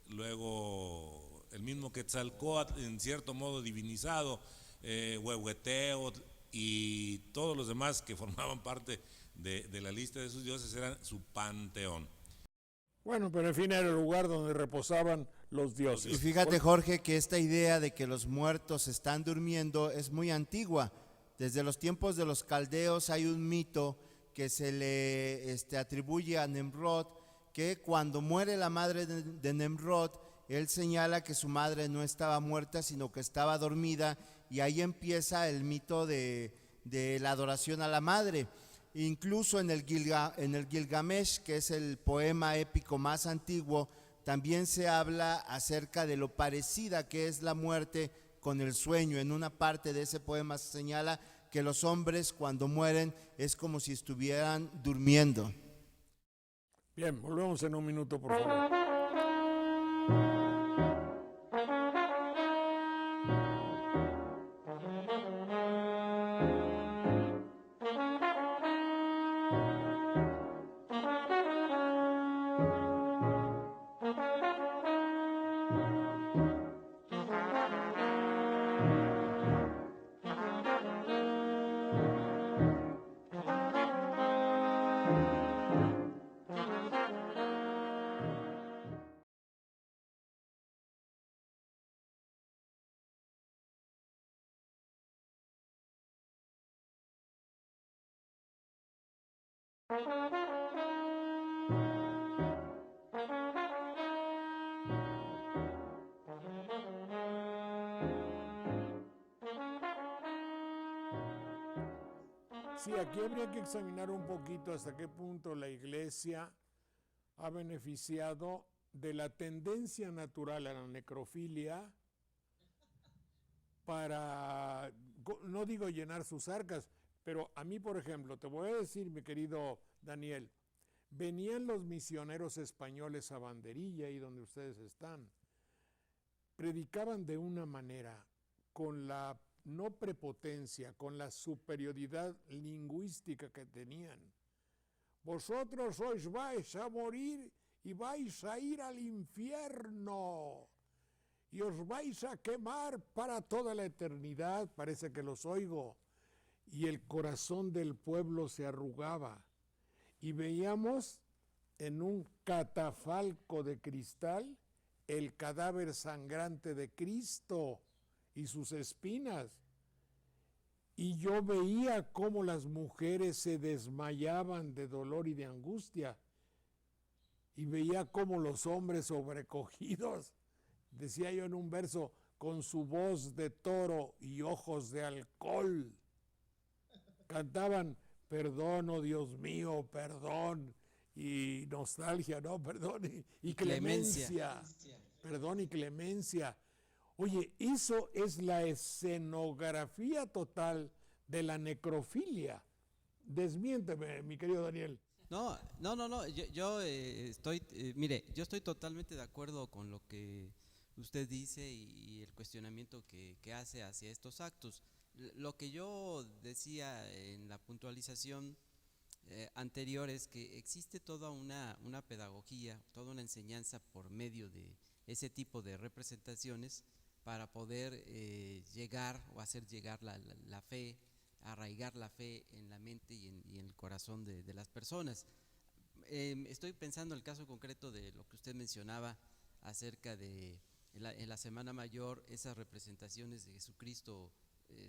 luego el mismo Quetzalcóatl, en cierto modo divinizado, Huehueteotl y todos los demás que formaban parte de la lista de sus dioses eran su panteón. Bueno, pero en fin era el lugar donde reposaban los dioses. Y fíjate, Jorge, que esta idea de que los muertos están durmiendo es muy antigua. Desde los tiempos de los caldeos hay un mito que se le atribuye a Nemrod, que cuando muere la madre de Nemrod, él señala que su madre no estaba muerta, sino que estaba dormida, y ahí empieza el mito de la adoración a la madre. Incluso en el Gilgamesh, que es el poema épico más antiguo, también se habla acerca de lo parecida que es la muerte con el sueño. En una parte de ese poema se señala que los hombres cuando mueren es como si estuvieran durmiendo. Bien, volvemos en un minuto, por favor. Sí, aquí habría que examinar un poquito hasta qué punto la Iglesia ha beneficiado de la tendencia natural a la necrofilia para, no digo llenar sus arcas, pero a mí, por ejemplo, te voy a decir, mi querido Daniel, venían los misioneros españoles a Banderilla, ahí donde ustedes están, predicaban de una manera, con la no prepotencia, con la superioridad lingüística que tenían. Vosotros os vais a morir y vais a ir al infierno y os vais a quemar para toda la eternidad. Parece que los oigo. Y el corazón del pueblo se arrugaba. Y veíamos en un catafalco de cristal el cadáver sangrante de Cristo y sus espinas. Y yo veía cómo las mujeres se desmayaban de dolor y de angustia. Y veía cómo los hombres sobrecogidos, decía yo en un verso, con su voz de toro y ojos de alcohol, cantaban, perdón, oh Dios mío, perdón, y nostalgia, no, perdón, y clemencia, perdón y clemencia. Oye, eso es la escenografía total de la necrofilia. Desmiénteme, mi querido Daniel. No, yo estoy, mire, yo estoy totalmente de acuerdo con lo que usted dice y el cuestionamiento que hace hacia estos actos. Lo que yo decía en la puntualización anterior es que existe toda una pedagogía, toda una enseñanza por medio de ese tipo de representaciones para poder llegar o hacer llegar la fe, arraigar la fe en la mente y en el corazón de las personas. Estoy pensando en el caso concreto de lo que usted mencionaba acerca de en la Semana Mayor, esas representaciones de Jesucristo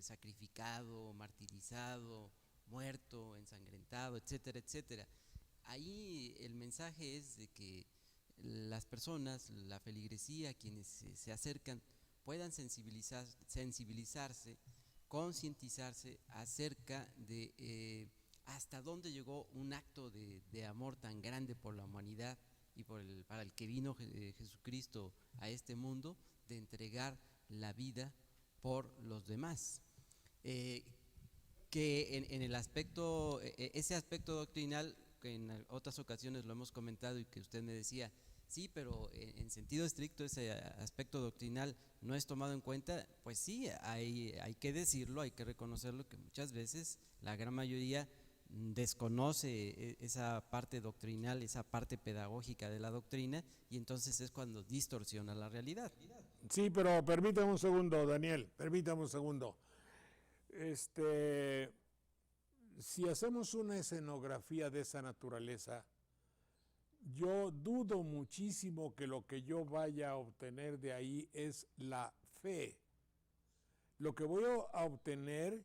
sacrificado, martirizado, muerto, ensangrentado, etcétera, etcétera. Ahí el mensaje es de que las personas, la feligresía, quienes se acercan, puedan sensibilizarse, concientizarse acerca de hasta dónde llegó un acto de amor tan grande por la humanidad y para el que vino Jesucristo a este mundo, de entregar la vida por los demás. Que en el aspecto, ese aspecto doctrinal, que en otras ocasiones lo hemos comentado y que usted me decía, sí, pero en sentido estricto ese aspecto doctrinal no es tomado en cuenta, pues sí, hay que decirlo, hay que reconocerlo, que muchas veces la gran mayoría desconoce esa parte doctrinal, esa parte pedagógica de la doctrina, y entonces es cuando distorsiona la realidad. Sí, pero permítame un segundo, Daniel, permítame un segundo. Si hacemos una escenografía de esa naturaleza, yo dudo muchísimo que lo que yo vaya a obtener de ahí es la fe. Lo que voy a obtener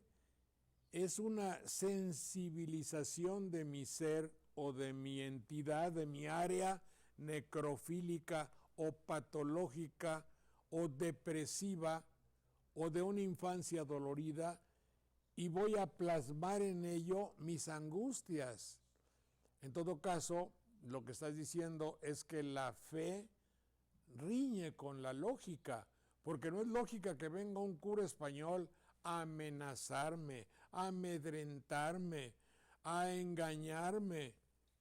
es una sensibilización de mi ser o de mi entidad, de mi área necrofílica o patológica o depresiva o de una infancia dolorida, y voy a plasmar en ello mis angustias. En todo caso, lo que estás diciendo es que la fe riñe con la lógica, porque no es lógica que venga un cura español a amenazarme, a amedrentarme, a engañarme.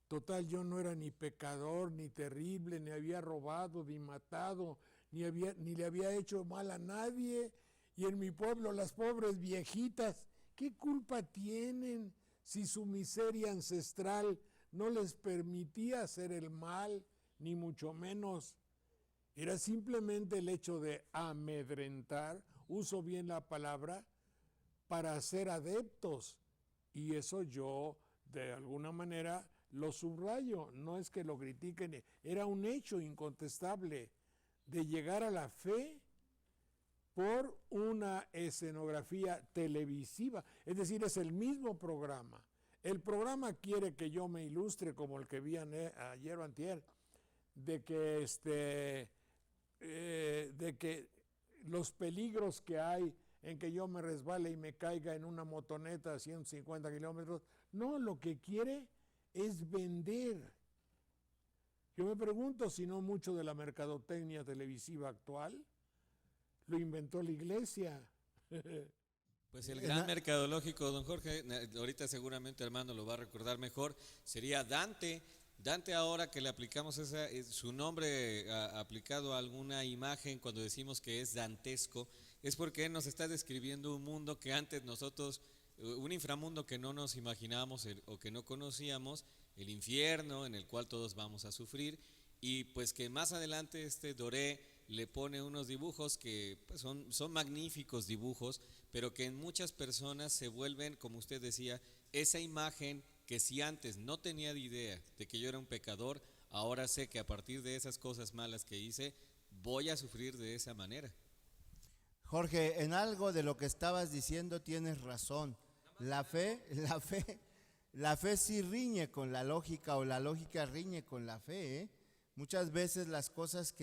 Total, yo no era ni pecador, ni terrible, ni había robado, ni matado, ni le había hecho mal a nadie. Y en mi pueblo las pobres viejitas, ¿qué culpa tienen si su miseria ancestral no les permitía hacer el mal, ni mucho menos? Era simplemente el hecho de amedrentar, uso bien la palabra, para ser adeptos. Y eso yo, de alguna manera, lo subrayo. No es que lo critiquen, era un hecho incontestable de llegar a la fe por una escenografía televisiva. Es decir, es el mismo programa, El programa quiere que yo me ilustre como el que vi ayer o antier, de que los peligros que hay en que yo me resbale y me caiga en una motoneta a 150 kilómetros. No, lo que quiere es vender. Yo me pregunto si no mucho de la mercadotecnia televisiva actual lo inventó la iglesia. Pues el gran mercadológico, don Jorge, ahorita seguramente Armando lo va a recordar mejor, sería Dante. Dante, ahora que le aplicamos su nombre aplicado a alguna imagen, cuando decimos que es dantesco, es porque él nos está describiendo un mundo que antes nosotros, un inframundo que no nos imaginábamos o que no conocíamos, el infierno en el cual todos vamos a sufrir, y pues que más adelante Doré le pone unos dibujos que pues son magníficos dibujos, pero que en muchas personas se vuelven, como usted decía, esa imagen que si antes no tenía idea de que yo era un pecador, ahora sé que a partir de esas cosas malas que hice, voy a sufrir de esa manera. Jorge, en algo de lo que estabas diciendo tienes razón. La fe sí riñe con la lógica, o la lógica riñe con la fe, ¿eh? Muchas veces las cosas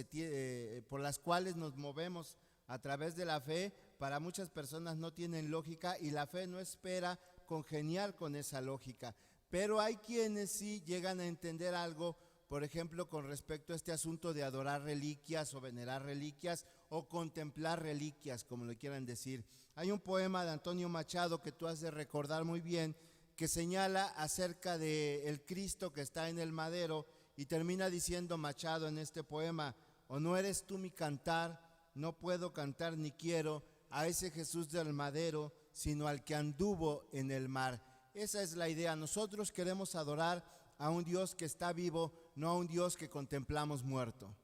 por las cuales nos movemos a través de la fe, para muchas personas no tienen lógica, y la fe no espera congeniar con esa lógica. Pero hay quienes sí llegan a entender algo, por ejemplo, con respecto a este asunto de adorar reliquias o venerar reliquias o contemplar reliquias, como le quieran decir. Hay un poema de Antonio Machado que tú has de recordar muy bien, que señala acerca del Cristo que está en el madero, y termina diciendo Machado en este poema: o no eres tú mi cantar, no puedo cantar ni quiero a ese Jesús del madero, sino al que anduvo en el mar. Esa es la idea. Nosotros queremos adorar a un Dios que está vivo, no a un Dios que contemplamos muerto.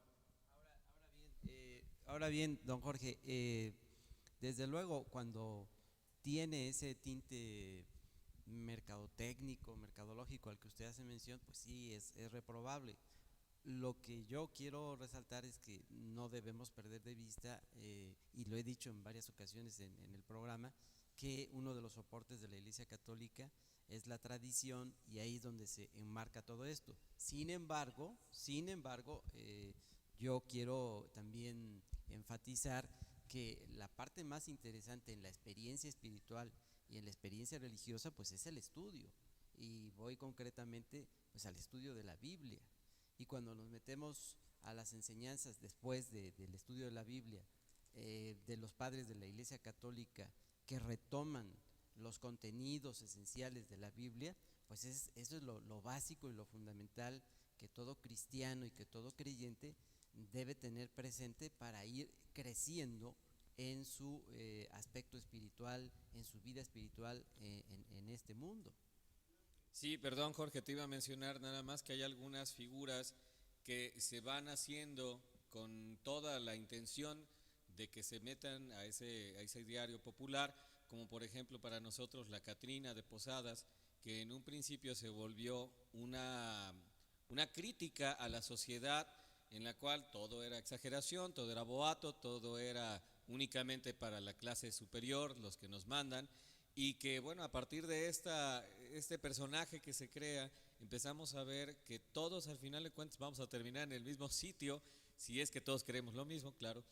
Ahora bien, don Jorge, desde luego cuando tiene ese tinte mercadotécnico, mercadológico al que usted hace mención, pues sí, es reprobable. Lo que yo quiero resaltar es que no debemos perder de vista, y lo he dicho en varias ocasiones en el programa, que uno de los soportes de la Iglesia Católica es la tradición, y ahí es donde se enmarca todo esto. Sin embargo, yo quiero también enfatizar que la parte más interesante en la experiencia espiritual y en la experiencia religiosa pues es el estudio, y voy concretamente pues al estudio de la Biblia. Y cuando nos metemos a las enseñanzas después del estudio de la Biblia, de los padres de la Iglesia Católica, que retoman los contenidos esenciales de la Biblia, pues eso es lo básico y lo fundamental que todo cristiano y que todo creyente debe tener presente para ir creciendo en su aspecto espiritual, en su vida espiritual en este mundo. Sí, perdón Jorge, te iba a mencionar nada más que hay algunas figuras que se van haciendo con toda la intención de que se metan a ese diario popular, como por ejemplo para nosotros la Catrina de Posadas, que en un principio se volvió una crítica a la sociedad en la cual todo era exageración, todo era boato, todo era únicamente para la clase superior, los que nos mandan, y que bueno, a partir de este personaje que se crea, empezamos a ver que todos al final de cuentas vamos a terminar en el mismo sitio, si es que todos queremos lo mismo, claro,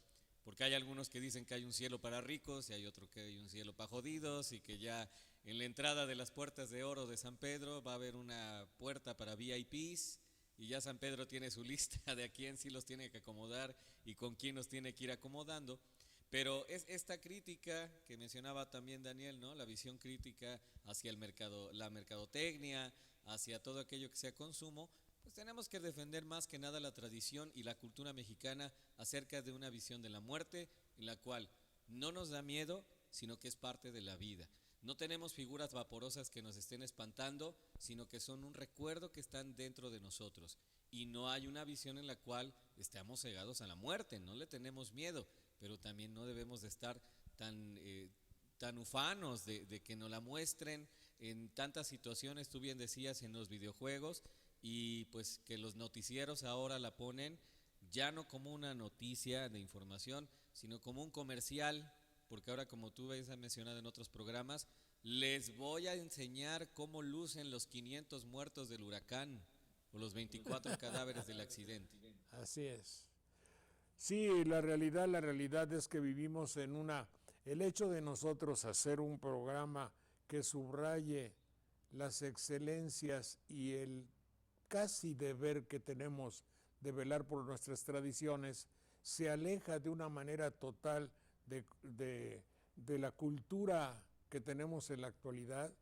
porque hay algunos que dicen que hay un cielo para ricos y hay otro que hay un cielo para jodidos, y que ya en la entrada de las puertas de oro de San Pedro va a haber una puerta para VIPs, y ya San Pedro tiene su lista de a quién sí los tiene que acomodar y con quién los tiene que ir acomodando. Pero es esta crítica que mencionaba también Daniel, ¿no? La visión crítica hacia el mercado, la mercadotecnia, hacia todo aquello que sea consumo, pues tenemos que defender más que nada la tradición y la cultura mexicana acerca de una visión de la muerte en la cual no nos da miedo, sino que es parte de la vida. No tenemos figuras vaporosas que nos estén espantando, sino que son un recuerdo que están dentro de nosotros. Y no hay una visión en la cual estamos cegados a la muerte, no le tenemos miedo, pero también no debemos de estar tan ufanos de que nos la muestren en tantas situaciones, tú bien decías, en los videojuegos, y pues que los noticieros ahora la ponen ya no como una noticia de información, sino como un comercial porque ahora, como tú has mencionado en otros programas, les voy a enseñar cómo lucen los 500 muertos del huracán o los 24 cadáveres del accidente. Así es. Sí, la realidad es que vivimos en una... El hecho de nosotros hacer un programa que subraye las excelencias y el casi deber que tenemos de velar por nuestras tradiciones, se aleja de una manera total de la cultura que tenemos en la actualidad,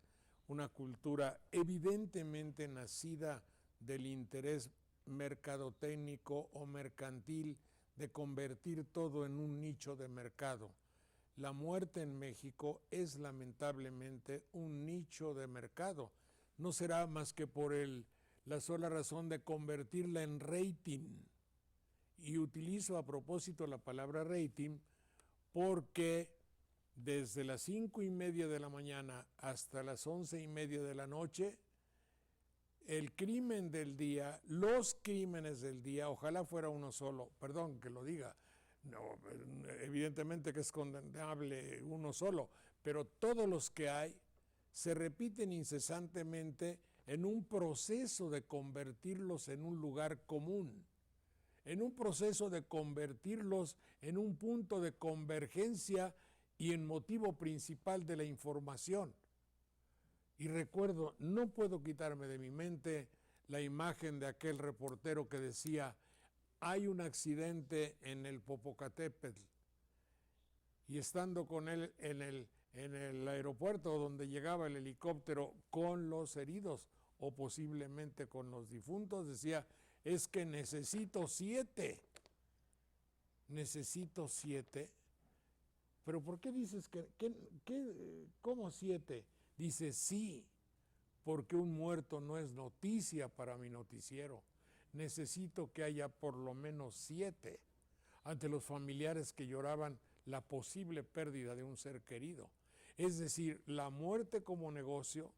una cultura evidentemente nacida del interés mercadotécnico o mercantil de convertir todo en un nicho de mercado. La muerte en México es lamentablemente un nicho de mercado. No será más que por la sola razón de convertirla en rating. Y utilizo a propósito la palabra rating porque desde las 5:30 de la mañana hasta las 11:30 de la noche, el crimen del día, los crímenes del día, ojalá fuera uno solo, perdón que lo diga, no, evidentemente que es condenable uno solo, pero todos los que hay se repiten incesantemente en un proceso de convertirlos en un lugar común, en un proceso de convertirlos en un punto de convergencia y en motivo principal de la información. Y recuerdo, no puedo quitarme de mi mente la imagen de aquel reportero que decía: hay un accidente en el Popocatépetl, y estando con él en el aeropuerto donde llegaba el helicóptero con los heridos o posiblemente con los difuntos, decía: es que necesito 7. Necesito 7. Pero ¿por qué dices cómo 7? Dice: sí, porque un muerto no es noticia para mi noticiero. Necesito que haya por lo menos 7 ante los familiares que lloraban la posible pérdida de un ser querido. Es decir, la muerte como negocio,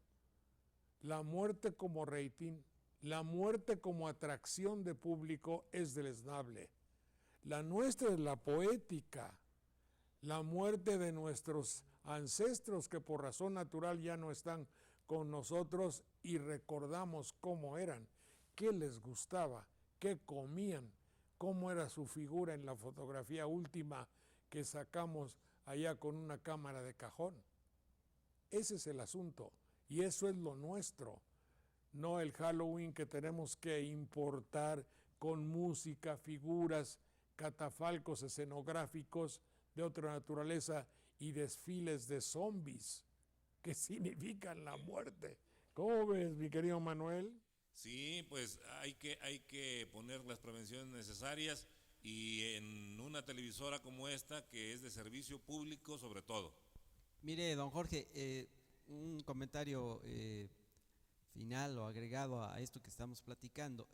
la muerte como rating, la muerte como atracción de público es deleznable. La nuestra es la poética, la muerte de nuestros ancestros que por razón natural ya no están con nosotros y recordamos cómo eran, qué les gustaba, qué comían, cómo era su figura en la fotografía última que sacamos allá con una cámara de cajón. Ese es el asunto y eso es lo nuestro, no el Halloween que tenemos que importar con música, figuras, catafalcos escenográficos de otra naturaleza y desfiles de zombies que significan la muerte. ¿Cómo ves, mi querido Manuel? Sí, pues hay que poner las prevenciones necesarias y en una televisora como esta, que es de servicio público sobre todo. Mire, don Jorge, un comentario final o agregado a esto que estamos platicando.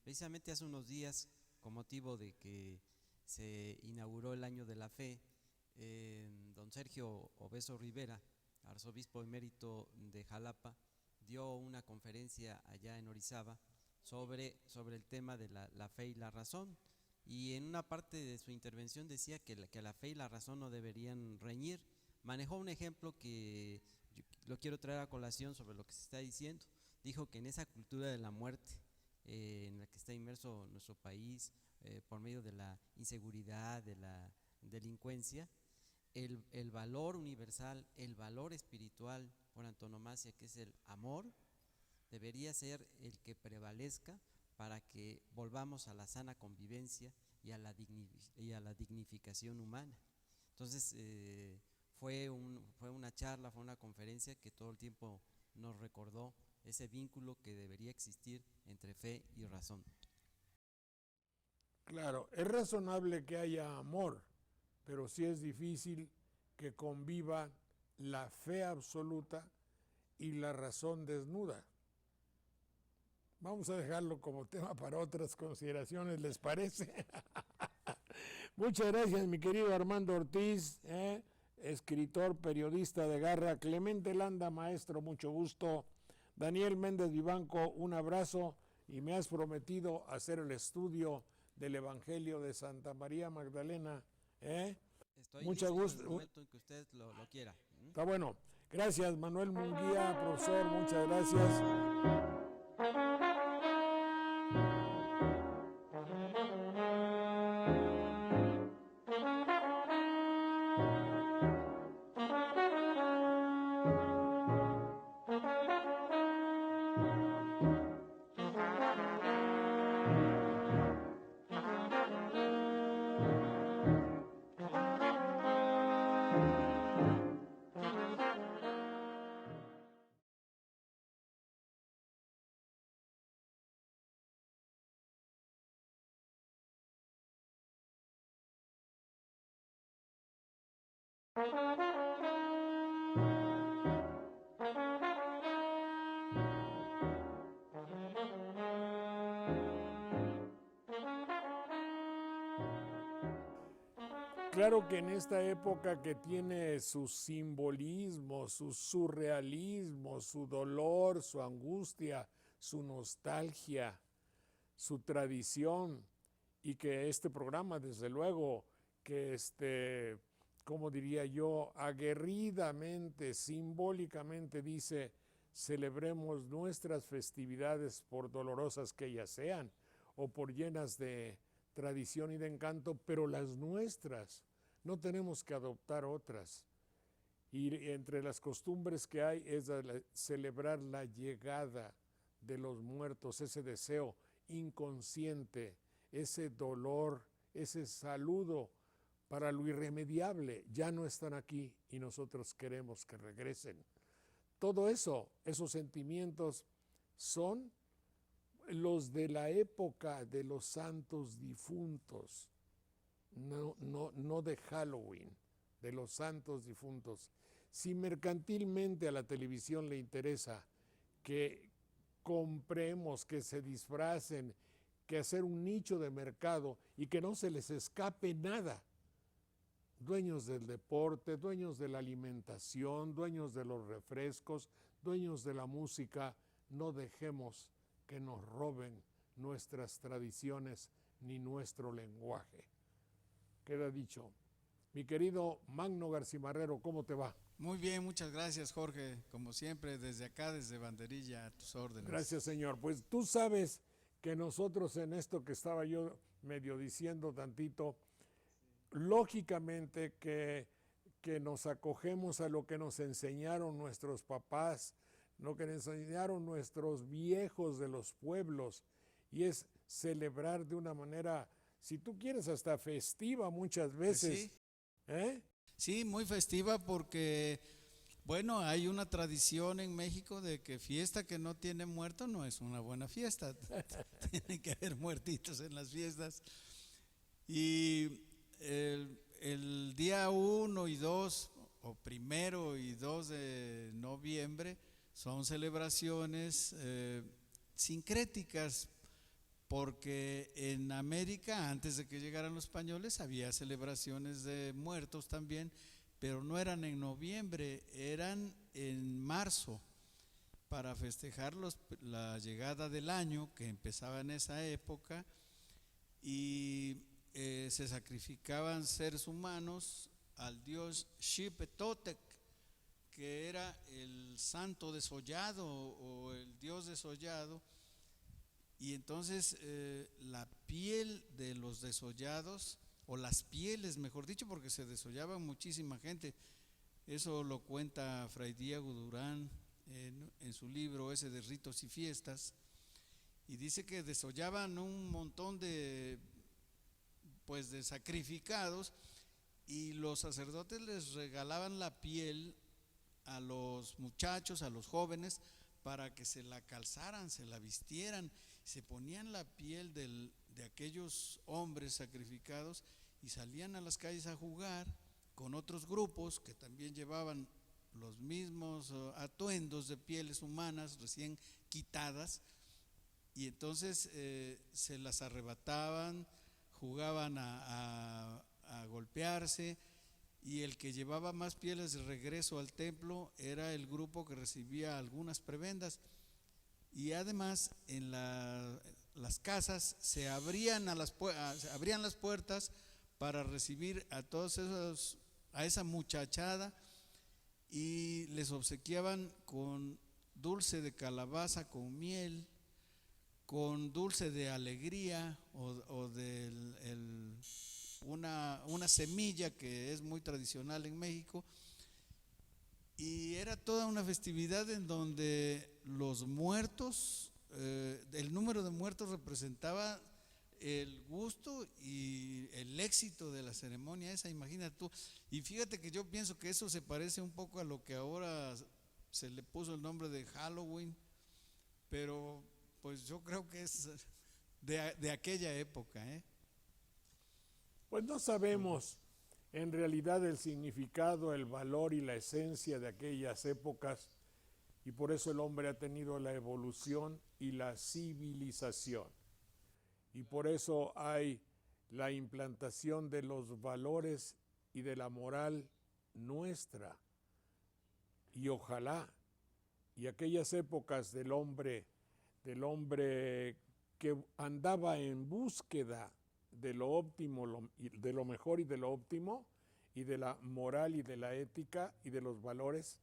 Precisamente hace unos días, con motivo de que se inauguró el Año de la Fe, don Sergio Obeso Rivera, arzobispo emérito de Jalapa, dio una conferencia allá en Orizaba sobre el tema de la fe y la razón, y en una parte de su intervención decía que la fe y la razón no deberían reñir. Manejó un ejemplo que yo lo quiero traer a colación sobre lo que se está diciendo. Dijo que en esa cultura de la muerte en la que está inmerso nuestro país por medio de la inseguridad, de la delincuencia, el valor universal, el valor espiritual por antonomasia, que es el amor, debería ser el que prevalezca para que volvamos a la sana convivencia y a la dignificación humana. Entonces fue una charla, fue una conferencia que todo el tiempo nos recordó ese vínculo que debería existir entre fe y razón. Claro, es razonable que haya amor, pero sí es difícil que conviva la fe absoluta y la razón desnuda. Vamos a dejarlo como tema para otras consideraciones, ¿les parece? Muchas gracias, mi querido Armando Ortiz, escritor, periodista de garra. Clemente Landa, maestro, mucho gusto. Daniel Méndez Vivanco, un abrazo, y me has prometido hacer el estudio del Evangelio de Santa María Magdalena, Estoy Mucho listo en gusto. el momento en que usted lo quiera. Está bueno. Gracias, Manuel Munguía, profesor, muchas gracias. Claro que en esta época que tiene su simbolismo, su surrealismo, su dolor, su angustia, su nostalgia, su tradición, y que este programa, desde luego, que como diría yo, aguerridamente, simbólicamente dice, celebremos nuestras festividades por dolorosas que ellas sean, o por llenas de tradición y de encanto, pero las nuestras, no tenemos que adoptar otras. Y entre las costumbres que hay es celebrar la llegada de los muertos, ese deseo inconsciente, ese dolor, ese saludo para lo irremediable. Ya no están aquí y nosotros queremos que regresen. Todo eso, esos sentimientos son los de la época de los santos difuntos, no de Halloween, de los santos difuntos. Si mercantilmente a la televisión le interesa que compremos, que se disfracen, que hacer un nicho de mercado y que no se les escape nada, dueños del deporte, dueños de la alimentación, dueños de los refrescos, dueños de la música, no dejemos que nos roben nuestras tradiciones ni nuestro lenguaje. Queda dicho. Mi querido Magno Garcimarrero, ¿cómo te va? Muy bien, muchas gracias, Jorge. Como siempre, desde acá, desde Banderilla, a tus órdenes. Gracias, señor. Pues tú sabes que nosotros en esto que estaba yo medio diciendo tantito, lógicamente que nos acogemos a lo que nos enseñaron nuestros papás, lo que nos enseñaron nuestros viejos de los pueblos, y es celebrar de una manera, si tú quieres, hasta festiva muchas veces. Sí. ¿Eh? Sí, muy festiva porque, bueno, hay una tradición en México de que fiesta que no tiene muerto no es una buena fiesta. Tiene que haber muertitos en las fiestas. Y el día 1 y 2, o 1 y 2 de noviembre, son celebraciones sincréticas, porque en América, antes de que llegaran los españoles, había celebraciones de muertos también, pero no eran en noviembre, eran en marzo, para festejar la llegada del año, que empezaba en esa época, y se sacrificaban seres humanos al dios Xipetotec, que era el santo desollado o el dios desollado. Y entonces la piel de los desollados, o las pieles, mejor dicho, porque se desollaba muchísima gente, eso lo cuenta Fray Diego Durán en su libro ese de Ritos y Fiestas, y dice que desollaban un montón de sacrificados, y los sacerdotes les regalaban la piel a los muchachos, a los jóvenes, para que se la calzaran, se la vistieran, se ponían la piel de aquellos hombres sacrificados y salían a las calles a jugar con otros grupos que también llevaban los mismos atuendos de pieles humanas recién quitadas, y entonces se las arrebataban, jugaban a golpearse, y el que llevaba más pieles de regreso al templo era el grupo que recibía algunas prebendas. Y además en las casas se abrían las puertas para recibir a todos esos, a esa muchachada, y les obsequiaban con dulce de calabaza con miel, con dulce de alegría o de una semilla que es muy tradicional en México. Y era toda una festividad en donde los muertos, el número de muertos representaba el gusto y el éxito de la ceremonia esa, imagínate tú. Y fíjate que yo pienso que eso se parece un poco a lo que ahora se le puso el nombre de Halloween, pero pues yo creo que es de aquella época, ¿eh? Pues no sabemos en realidad el significado, el valor y la esencia de aquellas épocas, y por eso el hombre ha tenido la evolución y la civilización. Y por eso hay la implantación de los valores y de la moral nuestra. Y ojalá, y aquellas épocas del hombre que andaba en búsqueda de lo óptimo, de lo mejor y de lo óptimo, y de la moral y de la ética y de los valores,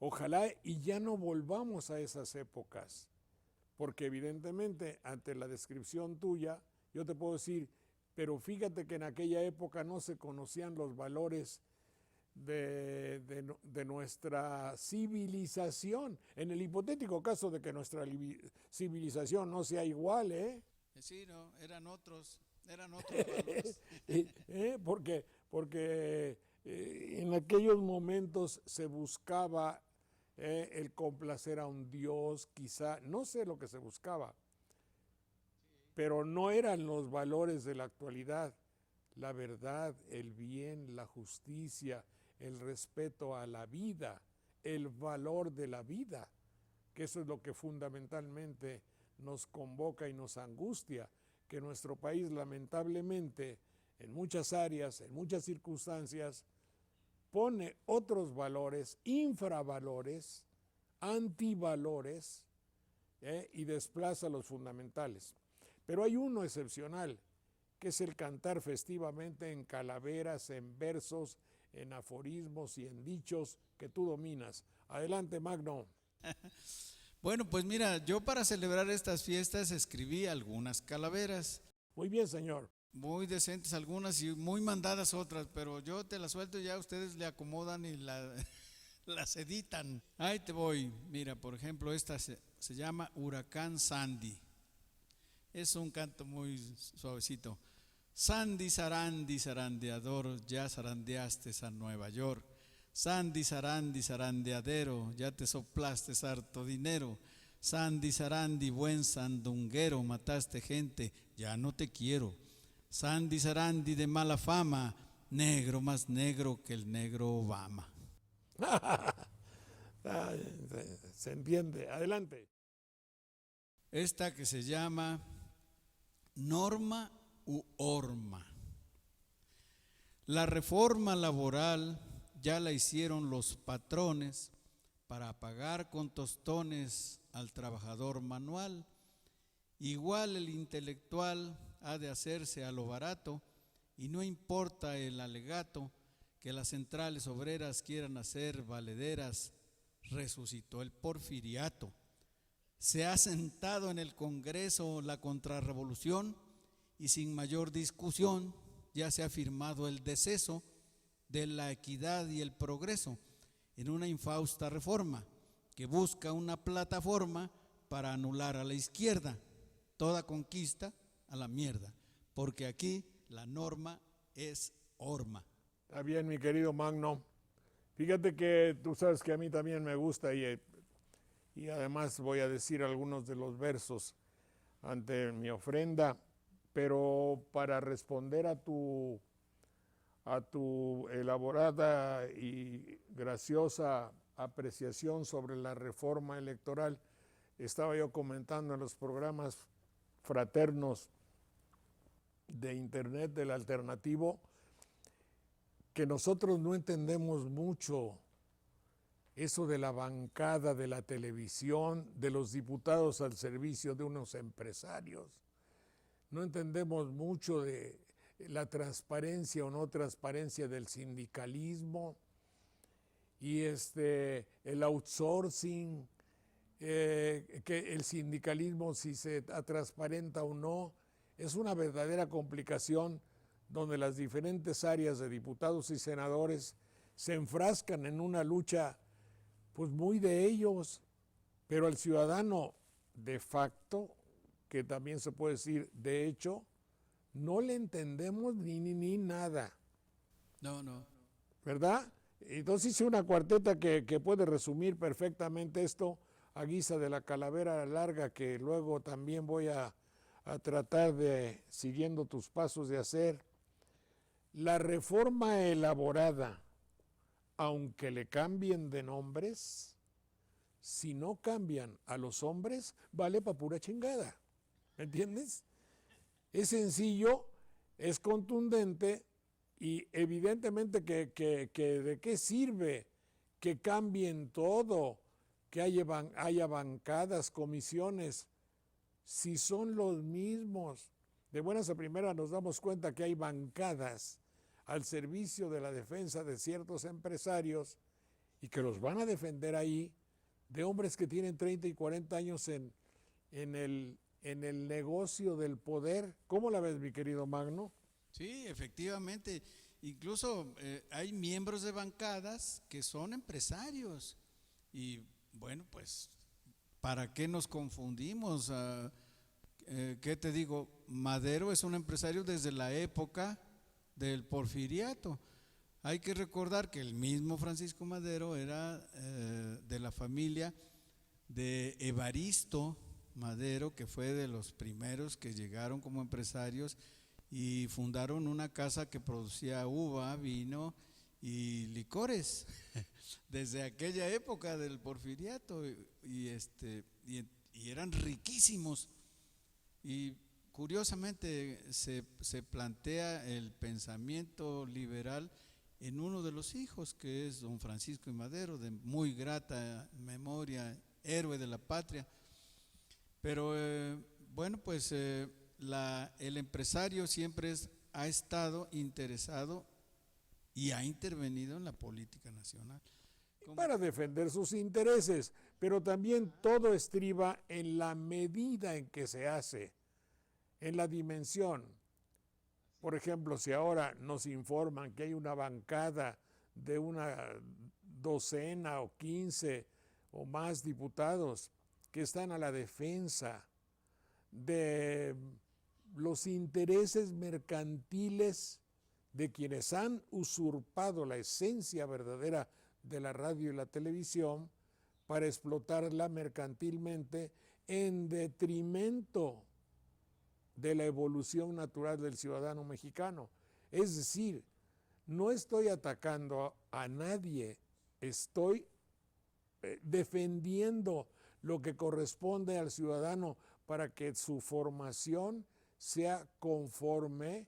ojalá y ya no volvamos a esas épocas. Porque evidentemente, ante la descripción tuya, yo te puedo decir, pero fíjate que en aquella época no se conocían los valores de nuestra civilización. En el hipotético caso de que nuestra civilización no sea igual, Sí, no, eran otros valores. Porque en aquellos momentos se buscaba el complacer a un Dios, quizá, no sé lo que se buscaba, pero no eran los valores de la actualidad, la verdad, el bien, la justicia, el respeto a la vida, el valor de la vida, que eso es lo que fundamentalmente nos convoca y nos angustia, que nuestro país lamentablemente en muchas áreas, en muchas circunstancias, pone otros valores, infravalores, antivalores, y desplaza los fundamentales. Pero hay uno excepcional, que es el cantar festivamente en calaveras, en versos, en aforismos y en dichos que tú dominas. Adelante, Magno. Bueno, pues mira, yo para celebrar estas fiestas escribí algunas calaveras. Muy bien, señor. Muy decentes algunas y muy mandadas otras, pero yo te las suelto y ya ustedes le acomodan y las editan. Ahí te voy. Mira, por ejemplo, esta se llama Huracán Sandy. Es un canto muy suavecito. Sandy, Sarandi, zarandeador, ya zarandeaste a Nueva York. Sandy, Sarandi, zarandeadero, ya te soplaste harto dinero. Sandy, Sarandi, buen sandunguero, mataste gente, ya no te quiero. Sandy, Sarandi, de mala fama, negro más negro que el negro Obama. Se entiende. Adelante. Esta que se llama Norma u Orma. La reforma laboral ya la hicieron los patrones para pagar con tostones al trabajador manual. Igual el intelectual ha de hacerse a lo barato y no importa el alegato que las centrales obreras quieran hacer valederas, resucitó el porfiriato. Se ha sentado en el Congreso la contrarrevolución y sin mayor discusión ya se ha firmado el deceso de la equidad y el progreso en una infausta reforma que busca una plataforma para anular a la izquierda. Toda conquista a la mierda, porque aquí la norma es Orma. Está bien, mi querido Magno. Fíjate que tú sabes que a mí también me gusta y además voy a decir algunos de los versos ante mi ofrenda, pero para responder a tu elaborada y graciosa apreciación sobre la reforma electoral, estaba yo comentando en los programas fraternos de internet del alternativo que nosotros no entendemos mucho eso de la bancada de la televisión, de los diputados al servicio de unos empresarios. No entendemos mucho de la transparencia o no transparencia del sindicalismo y el outsourcing, que el sindicalismo si se transparenta o no, es una verdadera complicación donde las diferentes áreas de diputados y senadores se enfrascan en una lucha pues muy de ellos, pero al ciudadano de facto, que también se puede decir de hecho, no le entendemos ni nada. No. ¿Verdad? Entonces hice una cuarteta que puede resumir perfectamente esto a guisa de la calavera larga que luego también voy a tratar de, siguiendo tus pasos, de hacer. La reforma elaborada, aunque le cambien de nombres, si no cambian a los hombres, vale pa' pura chingada. ¿Me entiendes? Es sencillo, es contundente y evidentemente que de qué sirve que cambien todo, que haya bancadas, comisiones, si son los mismos. De buenas a primeras nos damos cuenta que hay bancadas al servicio de la defensa de ciertos empresarios y que los van a defender ahí, de hombres que tienen 30 y 40 años en el negocio del poder. ¿Cómo la ves, mi querido Magno? Sí, efectivamente. Incluso hay miembros de bancadas que son empresarios. Y bueno, pues, ¿para qué nos confundimos? ¿Qué te digo? Madero es un empresario desde la época del porfiriato. Hay que recordar que el mismo Francisco Madero era de la familia de Evaristo Madero, que fue de los primeros que llegaron como empresarios y fundaron una casa que producía uva, vino y licores desde aquella época del porfiriato y eran riquísimos. Y curiosamente se plantea el pensamiento liberal en uno de los hijos, que es don Francisco I. Madero, de muy grata memoria, héroe de la patria. Pero bueno, pues el empresario siempre ha estado interesado y ha intervenido en la política nacional. Para defender sus intereses, pero también todo estriba en la medida en que se hace, en la dimensión. Por ejemplo, si ahora nos informan que hay una bancada de una docena o 15 o más diputados que están a la defensa de los intereses mercantiles de quienes han usurpado la esencia verdadera de la radio y la televisión para explotarla mercantilmente en detrimento de la evolución natural del ciudadano mexicano. Es decir, no estoy atacando a nadie, estoy defendiendo lo que corresponde al ciudadano para que su formación sea conforme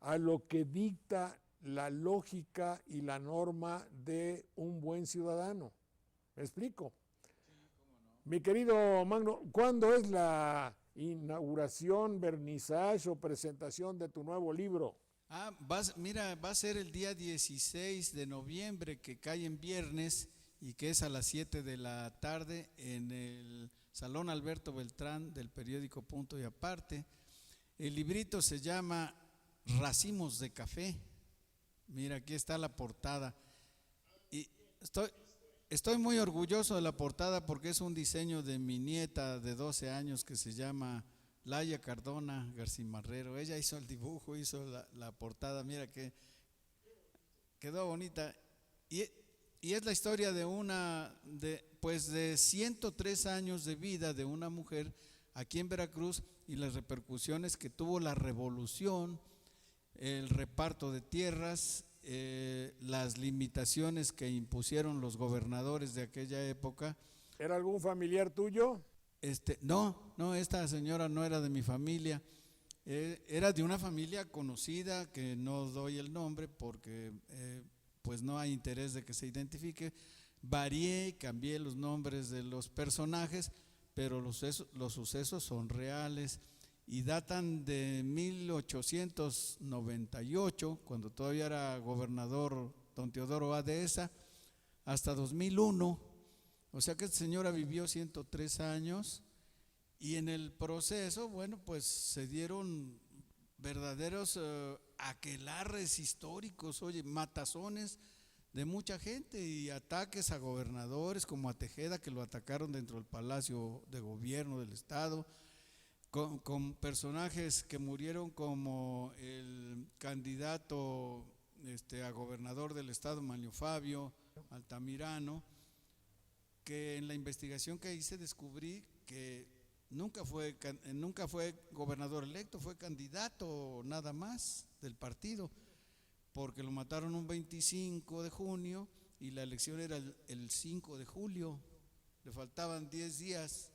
a lo que dicta la lógica y la norma de un buen ciudadano. ¿Me explico? Sí, cómo no. Mi querido Magno, ¿cuándo es la inauguración, vernizaje o presentación de tu nuevo libro? Mira, va a ser el día 16 de noviembre, que cae en viernes y que es a las 7 de la tarde en el Salón Alberto Beltrán del periódico Punto y Aparte. El librito se llama Racimos de Café. Mira, aquí está la portada. Y estoy muy orgulloso de la portada porque es un diseño de mi nieta de 12 años que se llama Laia Cardona Garcimarrero. Ella hizo el dibujo, hizo la portada. Mira que quedó bonita. Y es la historia de 103 años de vida de una mujer aquí en Veracruz y las repercusiones que tuvo la revolución, el reparto de tierras, las limitaciones que impusieron los gobernadores de aquella época. ¿Era algún familiar tuyo? No, esta señora no era de mi familia, era de una familia conocida que no doy el nombre porque pues no hay interés de que se identifique. Varié, cambié los nombres de los personajes, pero los sucesos son reales y datan de 1898, cuando todavía era gobernador don Teodoro A. Dehesa, hasta 2001. O sea que esta señora vivió 103 años y en el proceso, bueno, pues se dieron verdaderos aquelarres históricos, oye, matazones de mucha gente y ataques a gobernadores como a Tejeda, que lo atacaron dentro del Palacio de Gobierno del Estado, con personajes que murieron como el candidato a gobernador del Estado, Manlio Fabio Altamirano, que en la investigación que hice descubrí que nunca fue gobernador electo, fue candidato nada más del partido, porque lo mataron un 25 de junio y la elección era el 5 de julio. Le faltaban 10 días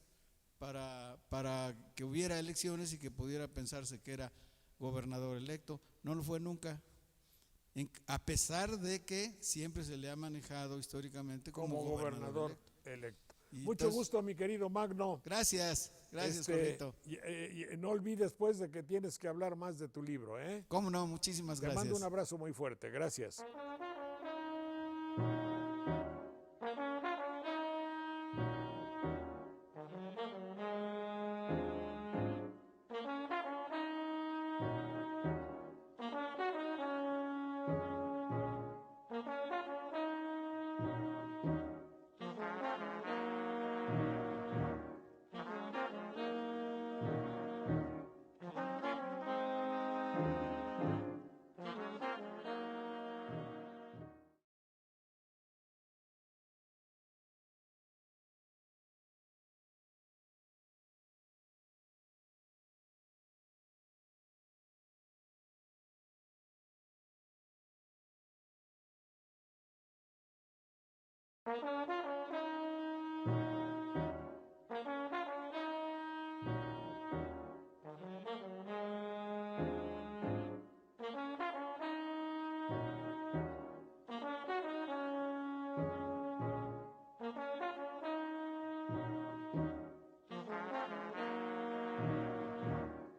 para que hubiera elecciones y que pudiera pensarse que era gobernador electo. No lo fue nunca, a pesar de que siempre se le ha manejado históricamente como gobernador electo. Mucho gusto, mi querido Magno. Gracias, Jorgito. No olvides pues de que tienes que hablar más de tu libro, ¿eh? Cómo no, muchísimas gracias. Te mando un abrazo muy fuerte, gracias.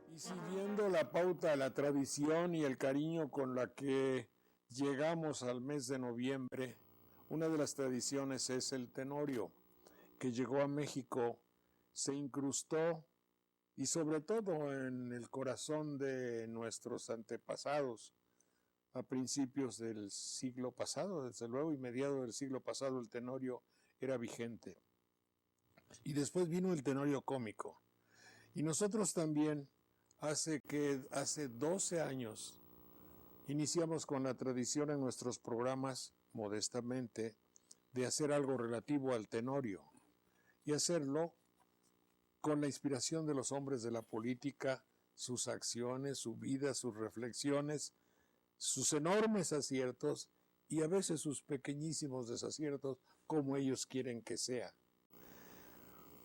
Y siguiendo la pauta, la tradición y el cariño con la que llegamos al mes de noviembre, una de las tradiciones es el tenorio, que llegó a México, se incrustó y sobre todo en el corazón de nuestros antepasados a principios del siglo pasado, desde luego, y mediados del siglo pasado el tenorio era vigente. Y después vino el tenorio cómico. Y nosotros también, hace 12 años, iniciamos con la tradición en nuestros programas, modestamente, de hacer algo relativo al tenorio y hacerlo con la inspiración de los hombres de la política, sus acciones, su vida, sus reflexiones, sus enormes aciertos y a veces sus pequeñísimos desaciertos, como ellos quieren que sea.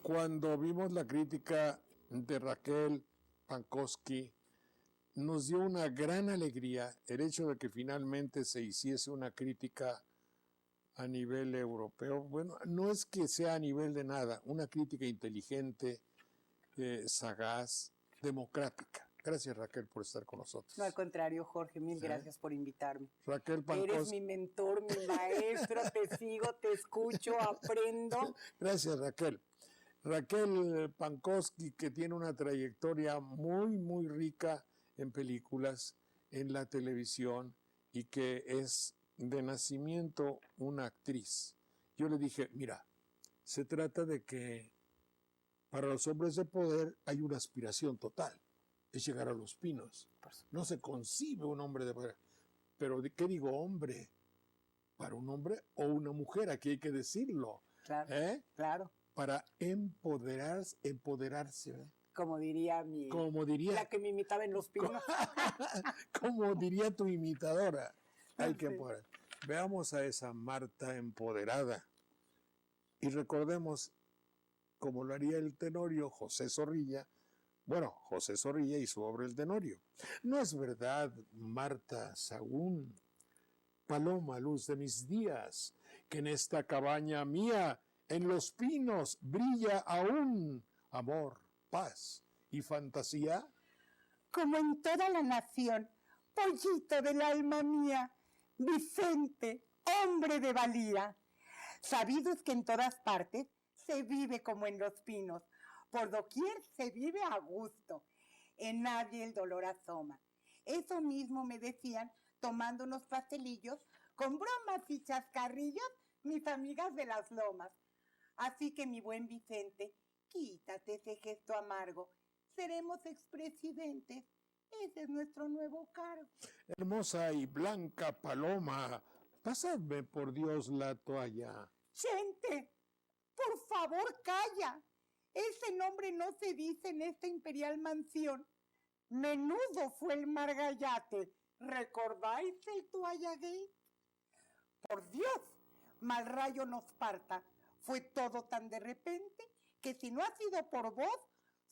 Cuando vimos la crítica de Raquel Pankowski, nos dio una gran alegría el hecho de que finalmente se hiciese una crítica a nivel europeo. Bueno, no es que sea a nivel de nada, una crítica inteligente, sagaz, democrática. Gracias, Raquel, por estar con nosotros. No, al contrario, Jorge, mil gracias por invitarme. Raquel Pankowski. Eres mi mentor, mi maestro, te sigo, te escucho, aprendo. Gracias, Raquel. Raquel Pankowski, que tiene una trayectoria muy, muy rica en películas, en la televisión, y que es de nacimiento una actriz. Yo le dije, mira, se trata de que para los hombres de poder hay una aspiración total, es llegar a los pinos. No se concibe un hombre de poder. Pero ¿qué digo hombre? Para un hombre o una mujer, aquí hay que decirlo. Claro, claro. Para empoderarse, ¿verdad? Como diría la que me imitaba en Los Pinos. Como diría tu imitadora. Hay que empoderar. Veamos a esa Marta empoderada y recordemos, como lo haría el tenorio José Zorrilla. Bueno, José Zorrilla y su obra El Tenorio. ¿No es verdad, Marta Sahagún, paloma luz de mis días, que en esta cabaña mía, en los pinos, brilla aún amor, paz y fantasía? como en toda la nación, pollito del alma mía, Vicente, hombre de valía. Sabido es que en todas partes se vive como en los pinos, por doquier se vive a gusto, en nadie el dolor asoma. Eso mismo me decían tomando unos pastelillos con bromas y chascarrillos mis amigas de las lomas. Así que mi buen Vicente, quítate ese gesto amargo. Seremos expresidentes. Ese es nuestro nuevo cargo. Hermosa y blanca paloma, pasadme por Dios la toalla. Chente, por favor, calla. Ese nombre no se dice en esta imperial mansión. Menudo fue el Margallate. ¿Recordáis el Toallagate? Por Dios, mal rayo nos parta. Fue todo tan de repente que si no ha sido por vos,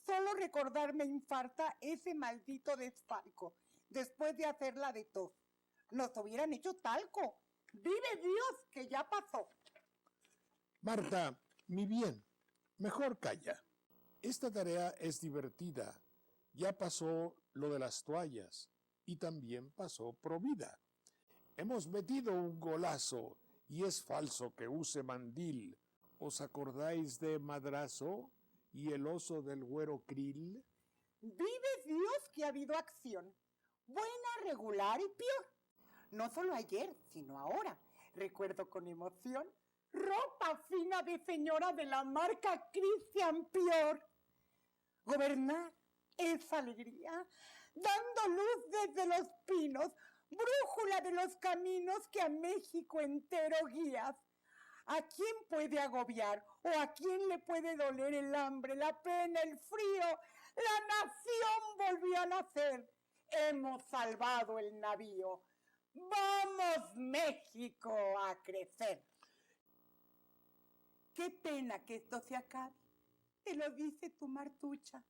solo recordar me infarta ese maldito desfalco, después de hacerla de tos. Nos hubieran hecho talco. Vive Dios, que ya pasó. Marta, mi bien, mejor calla. Esta tarea es divertida. Ya pasó lo de las toallas y también pasó Provida. Hemos metido un golazo y es falso que use mandil. ¿Os acordáis de Madrazo y el oso del güero Krill? Vive Dios que ha habido acción. Buena, regular y peor. No solo ayer, sino ahora. Recuerdo con emoción ropa fina de señora de la marca Christian Pior. Gobernar es alegría, dando luz desde los pinos, brújula de los caminos que a México entero guías. ¿A quién puede agobiar o a quién le puede doler el hambre, la pena, el frío? La nación volvió a nacer. Hemos salvado el navío. ¡Vamos, México, a crecer! Qué pena que esto se acabe. Te lo dice tu Martucha.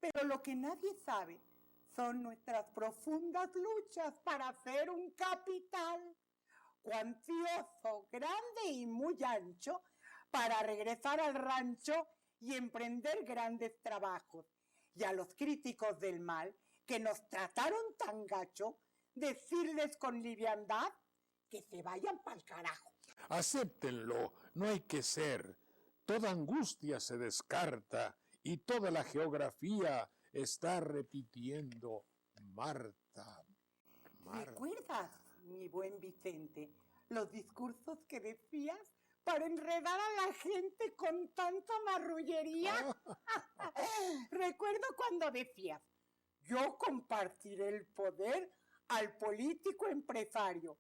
Pero lo que nadie sabe son nuestras profundas luchas para hacer un capital cuantioso, grande y muy ancho, para regresar al rancho y emprender grandes trabajos. Y a los críticos del mal, que nos trataron tan gacho, decirles con liviandad que se vayan pa'l carajo. Acéptenlo, no hay que ser. Toda angustia se descarta y toda la geografía está repitiendo Marta. ¿Recuerdas, mi buen Vicente, los discursos que decías para enredar a la gente con tanta marrullería? Recuerdo cuando decías, yo compartiré el poder al político empresario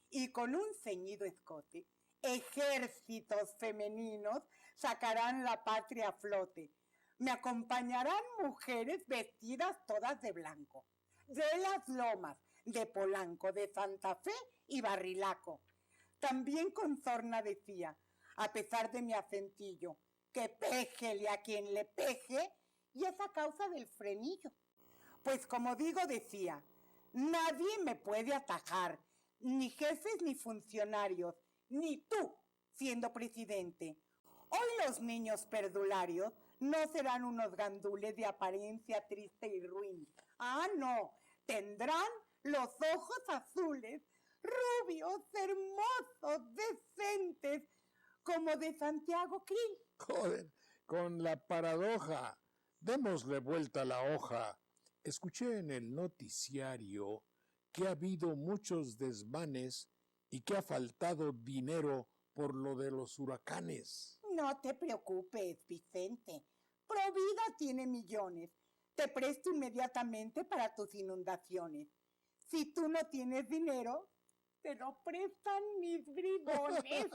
y con un ceñido escote, ejércitos femeninos sacarán la patria a flote. Me acompañarán mujeres vestidas todas de blanco, de las Lomas, de Polanco, de Santa Fe y Barrilaco. También con sorna decía, a pesar de mi acentillo, que péjele a quien le peje, y es a causa del frenillo. Pues como digo, decía, nadie me puede atajar, ni jefes ni funcionarios, ni tú, siendo presidente. Hoy los niños perdularios no serán unos gandules de apariencia triste y ruin. Ah, no, tendrán los ojos azules, rubios, hermosos, decentes, como de Santiago Krill. Joder, con la paradoja. Démosle vuelta a la hoja. Escuché en el noticiario que ha habido muchos desmanes y que ha faltado dinero por lo de los huracanes. No te preocupes, Vicente. Provida tiene millones. Te presto inmediatamente para tus inundaciones. Si tú no tienes dinero, te lo prestan mis bribones.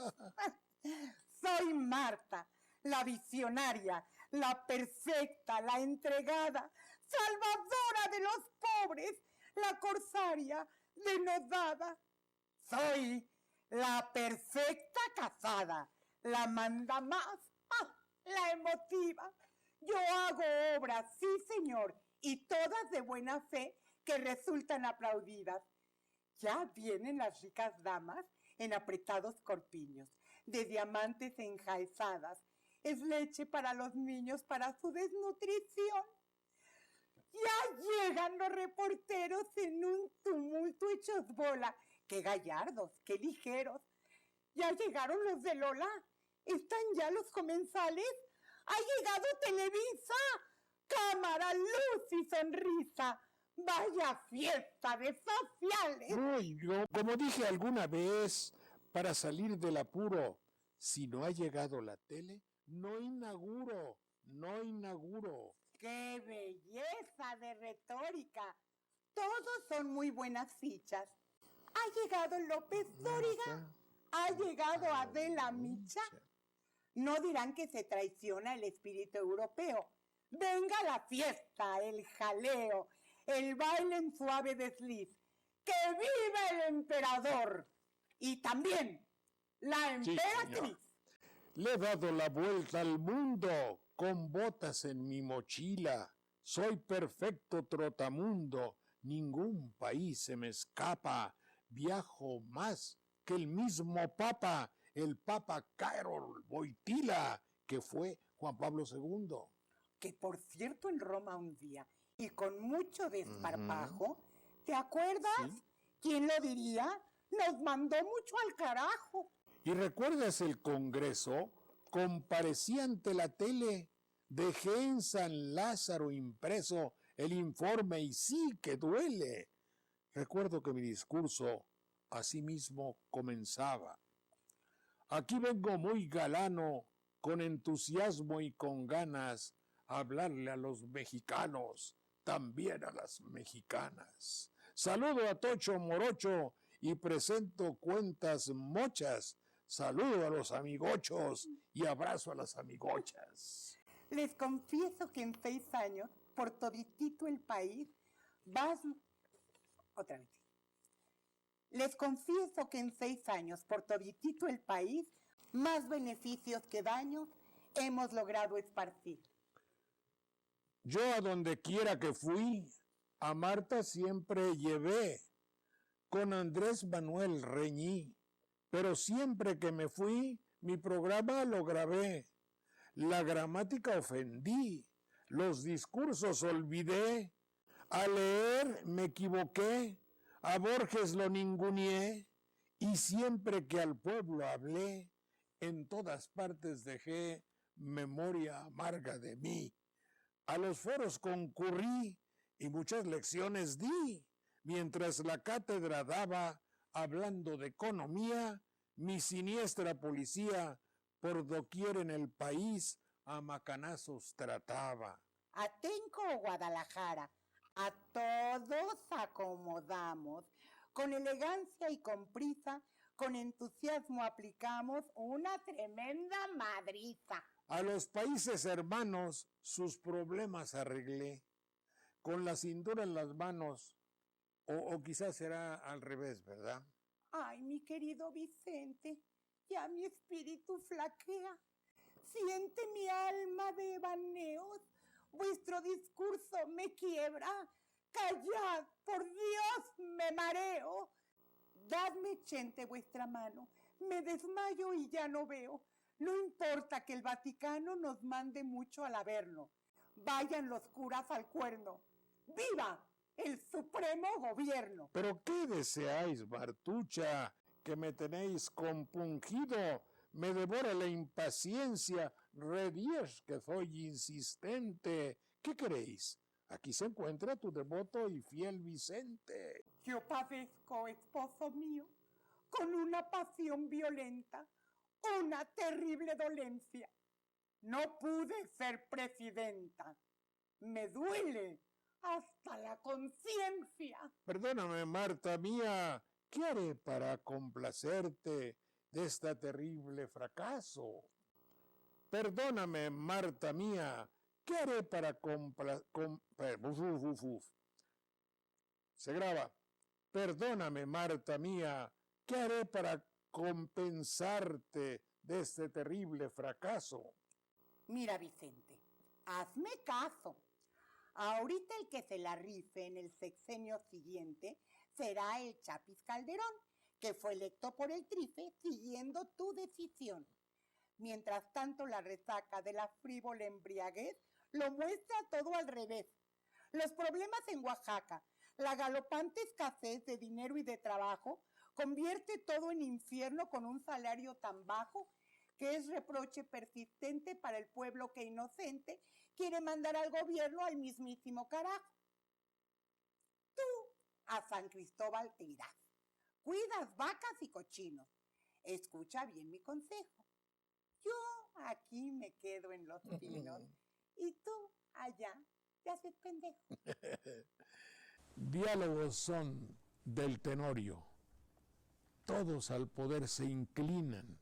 Soy Marta, la visionaria, la perfecta, la entregada, salvadora de los pobres, la corsaria denodada. Soy la perfecta casada, la manda más, la emotiva. Yo hago obras, sí señor, y todas de buena fe que resultan aplaudidas. Ya vienen las ricas damas en apretados corpiños, de diamantes enjaezadas. Es leche para los niños para su desnutrición. Ya llegan los reporteros en un tumulto hechos bola. ¡Qué gallardos, qué ligeros! Ya llegaron los de Lola. ¿Están ya los comensales? ¡Ha llegado Televisa! ¡Cámara, luz y sonrisa! ¡Vaya fiesta de sociales! Uy, como dije alguna vez, para salir del apuro, si no ha llegado la tele, no inauguro. ¡Qué belleza de retórica! Todos son muy buenas fichas. Ha llegado López Dóriga, ha llegado Adela Micha. No dirán que se traiciona el espíritu europeo. Venga la fiesta, el jaleo, el baile en suave desliz. ¡Que viva el emperador! Y también la Sí, emperatriz. Le he dado la vuelta al mundo con botas en mi mochila. Soy perfecto trotamundo, ningún país se me escapa. Viajo más que el mismo Papa, el Papa Carol Wojtyla, que fue Juan Pablo II. Que por cierto en Roma un día, y con mucho desparpajo, ¿te acuerdas? Sí. ¿Quién lo diría? Nos mandó mucho al carajo. ¿Y recuerdas el Congreso? Comparecí ante la tele, dejé en San Lázaro impreso el informe y sí que duele. Recuerdo que mi discurso así mismo comenzaba. Aquí vengo muy galano, con entusiasmo y con ganas, a hablarle a los mexicanos, también a las mexicanas. Saludo a Tocho Morocho y presento cuentas mochas. Saludo a los amigochos y abrazo a las amigochas. Les confieso que en 6 años, por toditito el país, Otra vez. Les confieso que en 6 años, por toditito el país, más beneficios que daños hemos logrado esparcir. Yo a donde quiera que fui, a Marta siempre llevé. Con Andrés Manuel reñí, pero siempre que me fui, mi programa lo grabé. La gramática ofendí, los discursos olvidé. A leer me equivoqué, a Borges lo ninguneé, y siempre que al pueblo hablé, en todas partes dejé memoria amarga de mí. A los foros concurrí y muchas lecciones di, mientras la cátedra daba, hablando de economía, mi siniestra policía por doquier en el país a macanazos trataba. Atenco o Guadalajara, a todos acomodamos. Con elegancia y con prisa, con entusiasmo aplicamos una tremenda madriza. A los países hermanos sus problemas arreglé, con la cintura en las manos, o quizás será al revés, ¿verdad? Ay, mi querido Vicente, ya mi espíritu flaquea. Siente mi alma de baneos, vuestro discurso me quiebra. Callad, por Dios, me mareo. Dadme, gente, vuestra mano, me desmayo y ya no veo. No importa que el Vaticano nos mande mucho al Averno. Vayan los curas al cuerno. ¡Viva el supremo gobierno! ¿Pero qué deseáis, Martucha? Que me tenéis compungido, me devora la impaciencia, redies que soy insistente. ¿Qué queréis? Aquí se encuentra tu devoto y fiel Vicente. Yo padezco, esposo mío, con una pasión violenta, una terrible dolencia. No pude ser presidenta. Me duele hasta la conciencia. Perdóname, Marta mía, ¿qué haré para complacerte de este terrible fracaso? Perdóname, Marta mía, ¿qué haré para Se graba. Perdóname, Marta mía, ¿qué haré para compensarte de este terrible fracaso? Mira, Vicente, hazme caso. Ahorita el que se la rife en el sexenio siguiente será el Chapis Calderón, que fue electo por el Trife siguiendo tu decisión. Mientras tanto, la resaca de la frívola embriaguez lo muestra todo al revés. Los problemas en Oaxaca, la galopante escasez de dinero y de trabajo, convierte todo en infierno con un salario tan bajo que es reproche persistente para el pueblo que inocente quiere mandar al gobierno al mismísimo carajo. Tú a San Cristóbal te irás. Cuidas vacas y cochinos. Escucha bien mi consejo. Yo aquí me quedo en Los Pinos y tú allá te haces pendejo. Diálogos son del Tenorio. Todos al poder se inclinan.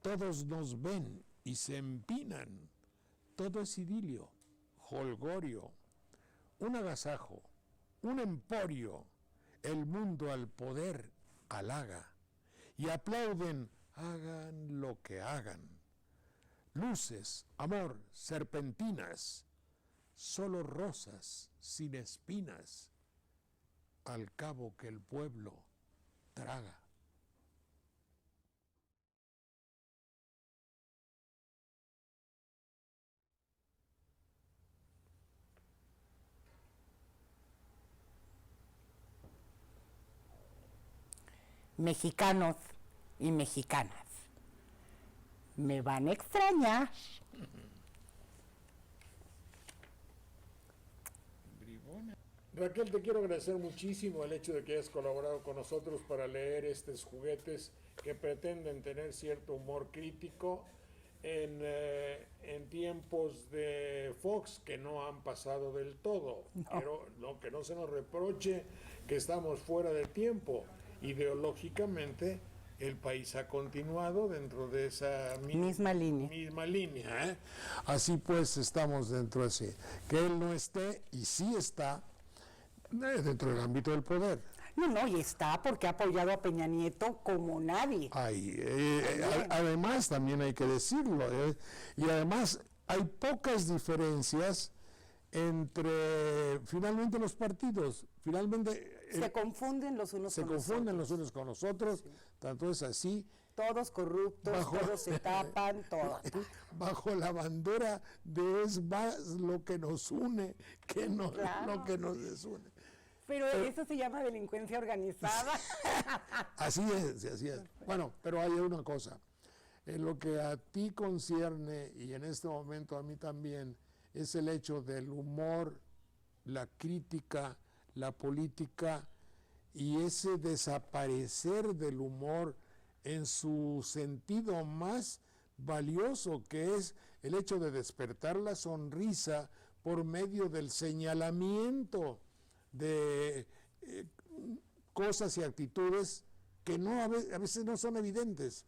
Todos nos ven y se empinan. Todo es idilio, jolgorio, un agasajo, un emporio. El mundo al poder halaga y aplauden, hagan lo que hagan. Luces, amor, serpentinas, solo rosas sin espinas, al cabo que el pueblo traga. Mexicanos y mexicanas, me van a extrañar. Raquel, te quiero agradecer muchísimo el hecho de que hayas colaborado con nosotros para leer estos juguetes que pretenden tener cierto humor crítico en tiempos de Fox que no han pasado del todo. No. Que no se nos reproche que estamos fuera de tiempo. Ideológicamente, el país ha continuado dentro de esa misma línea. ¿Eh? Así pues, estamos dentro de ese. Que él no esté, y sí está, dentro del ámbito del poder. No, y está porque ha apoyado a Peña Nieto como nadie. Además, también hay que decirlo, y además hay pocas diferencias entre finalmente los partidos. Finalmente se confunden los unos con los otros, sí. Tanto es así. Todos corruptos, todos se tapan, todo. Bajo la bandera de es más lo que nos une que no lo que nos desune. Pero eso se llama delincuencia organizada. Así es. Bueno, pero hay una cosa. En lo que a ti concierne, y en este momento a mí también, es el hecho del humor, la crítica, la política y ese desaparecer del humor en su sentido más valioso, que es el hecho de despertar la sonrisa por medio del señalamiento de cosas y actitudes que a veces no son evidentes.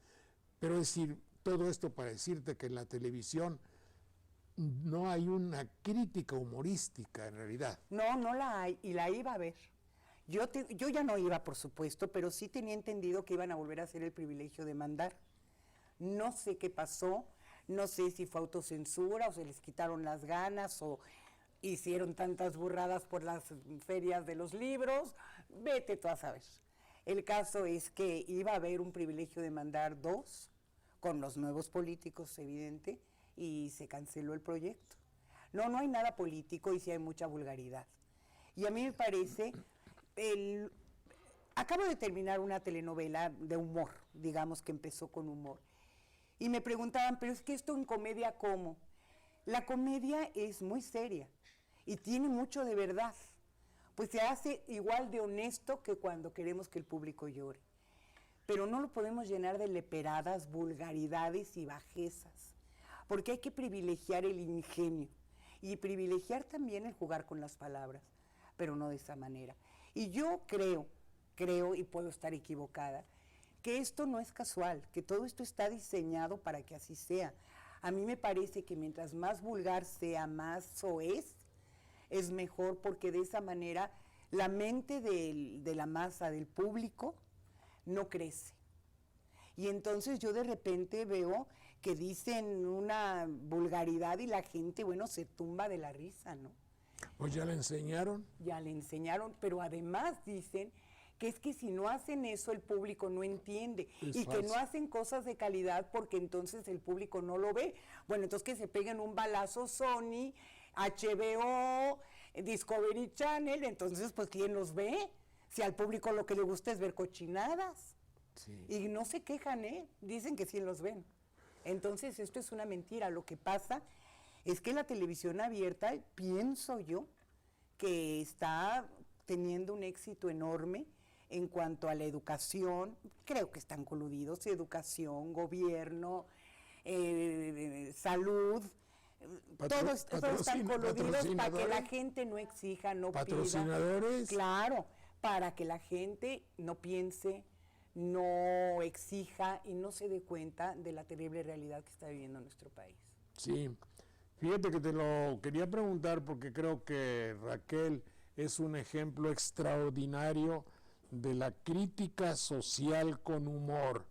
Pero es decir, todo esto para decirte que en la televisión no hay una crítica humorística en realidad. No la hay, y la iba a ver. Yo ya no iba, por supuesto, pero sí tenía entendido que iban a volver a hacer el privilegio de mandar. No sé qué pasó, no sé si fue autocensura o se les quitaron las ganas o hicieron tantas burradas por las ferias de los libros, vete tú a saber. El caso es que iba a haber un privilegio de mandar 2, con los nuevos políticos, evidente, y se canceló el proyecto. No hay nada político y sí hay mucha vulgaridad. Y a mí me parece, acabo de terminar una telenovela de humor, digamos que empezó con humor, y me preguntaban, pero es que esto en comedia, ¿cómo? La comedia es muy seria y tiene mucho de verdad, pues se hace igual de honesto que cuando queremos que el público llore. Pero no lo podemos llenar de leperadas, vulgaridades y bajezas, porque hay que privilegiar el ingenio y privilegiar también el jugar con las palabras, pero no de esa manera. Y yo creo, y puedo estar equivocada, que esto no es casual, que todo esto está diseñado para que así sea. A mí me parece que mientras más vulgar sea, más soez, es mejor, porque de esa manera la mente de la masa, del público, no crece. Y entonces yo de repente veo que dicen una vulgaridad y la gente, se tumba de la risa, ¿no? Pues ya le enseñaron. Ya le enseñaron, pero además dicen que es que si no hacen eso el público no entiende y que no hacen cosas de calidad porque entonces el público no lo ve. Bueno, entonces que se peguen un balazo Sony, HBO, Discovery Channel, entonces pues ¿quién los ve? Si al público lo que le gusta es ver cochinadas. Sí. Y no se quejan, dicen que sí los ven. Entonces esto es una mentira. Lo que pasa es que la televisión abierta, pienso yo, que está teniendo un éxito enorme en cuanto a la educación. Creo que están coludidos, educación, gobierno, salud, todos están coludidos para que la gente no exija, no pida. Patrocinadores. Claro, para que la gente no piense, no exija y no se dé cuenta de la terrible realidad que está viviendo nuestro país. Sí, fíjate que te lo quería preguntar porque creo que Raquel es un ejemplo extraordinario de la crítica social con humor.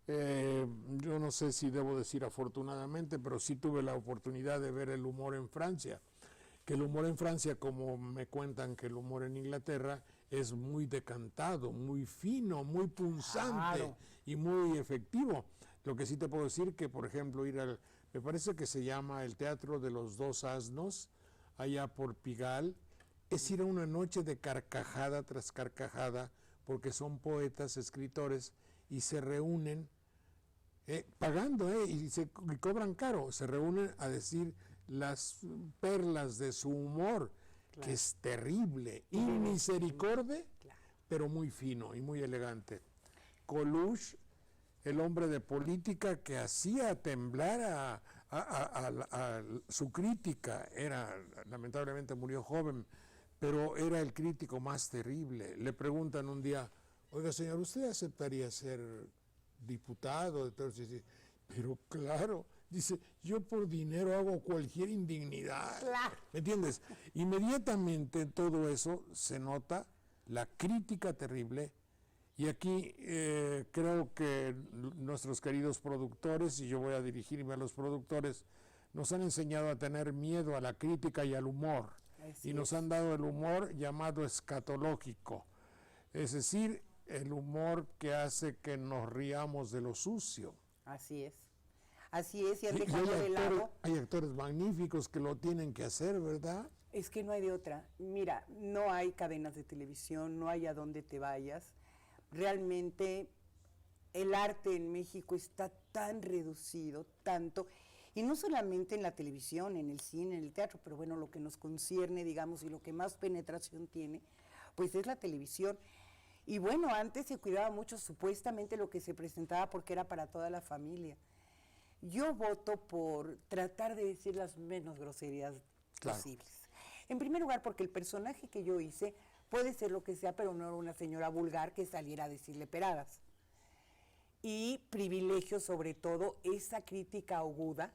Yo no sé si debo decir afortunadamente, pero sí tuve la oportunidad de ver el humor en Francia. Que el humor en Francia, como me cuentan que el humor en Inglaterra, es muy decantado, muy fino, muy punzante, Claro. y muy efectivo. Lo que sí te puedo decir que, por ejemplo, me parece que se llama el Teatro de los Dos Asnos, allá por Pigalle, es ir a una noche de carcajada tras carcajada, porque son poetas, escritores, y se reúnen, pagando, y cobran caro, se reúnen a decir las perlas de su humor, que es terrible, inmisericordia, pero muy fino y muy elegante. Coluche, el hombre de política que hacía temblar a su crítica, lamentablemente murió joven, pero era el crítico más terrible. Le preguntan un día, oiga señor, ¿usted aceptaría ser diputado? Entonces dice, pero claro, dice, yo por dinero hago cualquier indignidad. Claro. ¿Me entiendes? Inmediatamente todo eso se nota, la crítica terrible, y aquí creo que nuestros queridos productores, y yo voy a dirigirme a los productores, nos han enseñado a tener miedo a la crítica y al humor. Así Y nos es. han dado el humor llamado escatológico, es decir, el humor que hace que nos riamos de lo sucio. Así es. Así es, y han Y dejado de lado. hay actores magníficos que lo tienen que hacer, ¿verdad? Es que no hay de otra. Mira, no hay cadenas de televisión, no hay a dónde te vayas. Realmente el arte en México está tan reducido, tanto, y no solamente en la televisión, en el cine, en el teatro, pero bueno, lo que nos concierne, digamos, y lo que más penetración tiene, pues es la televisión. Y bueno, antes se cuidaba mucho supuestamente lo que se presentaba porque era para toda la familia. Yo voto por tratar de decir las menos groserías Claro. posibles. En primer lugar, porque el personaje que yo hice puede ser lo que sea, pero no era una señora vulgar que saliera a decirle peradas. Y privilegio, sobre todo, esa crítica aguda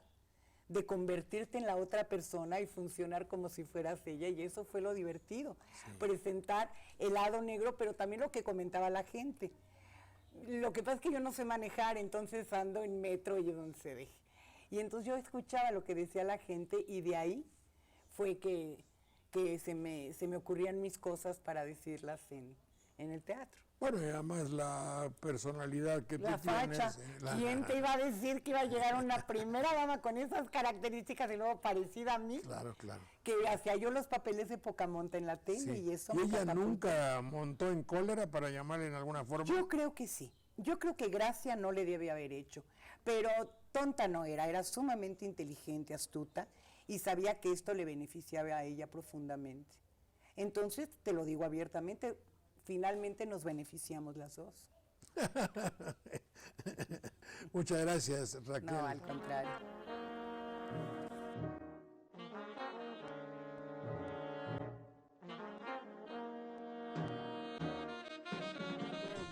de convertirte en la otra persona y funcionar como si fueras ella, y eso fue lo divertido, presentar el lado negro, pero también lo que comentaba la gente. Lo que pasa es que yo no sé manejar, entonces ando en metro y donde se deje. Y entonces yo escuchaba lo que decía la gente y de ahí fue que se me ocurrían mis cosas para decirlas en el teatro. Bueno, y además la personalidad que La tú facha. tienes. ¿Quién te iba a decir que iba a llegar una primera dama con esas características y luego parecida a mí? Claro, claro. Que hacía yo los papeles de Pocahontas en la tele Sí. y eso ¿Y me ella catapultó. nunca montó en cólera, para llamarle en alguna forma? Yo creo que sí. Yo creo que gracia no le debe haber hecho. Pero tonta no era sumamente inteligente, astuta, y sabía que esto le beneficiaba a ella profundamente. Entonces, te lo digo abiertamente, finalmente nos beneficiamos las dos. Muchas gracias, Raquel. No, al contrario.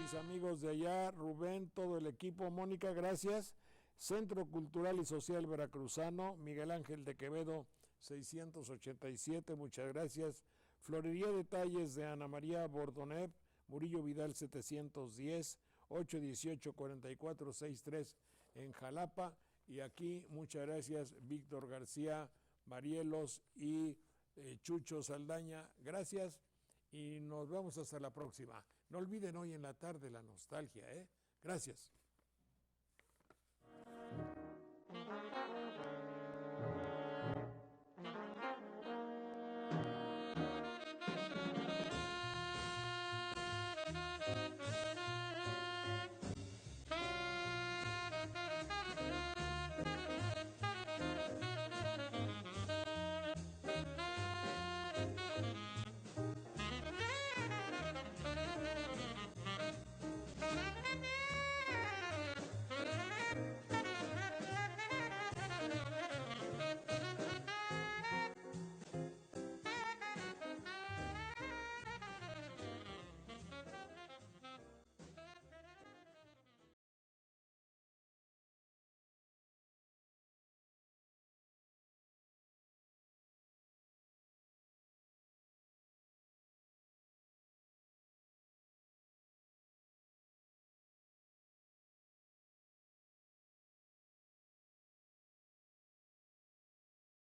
Mis amigos de allá, Rubén, todo el equipo, Mónica, gracias. Centro Cultural y Social Veracruzano, Miguel Ángel de Quevedo, 687, muchas gracias. Florería Detalles de Ana María Bordonev, Murillo Vidal 710, 818-4463 en Jalapa. Y aquí, muchas gracias, Víctor García, Marielos y Chucho Saldaña, gracias. Y nos vemos hasta la próxima. No olviden hoy en la tarde la nostalgia, ¿eh? Gracias.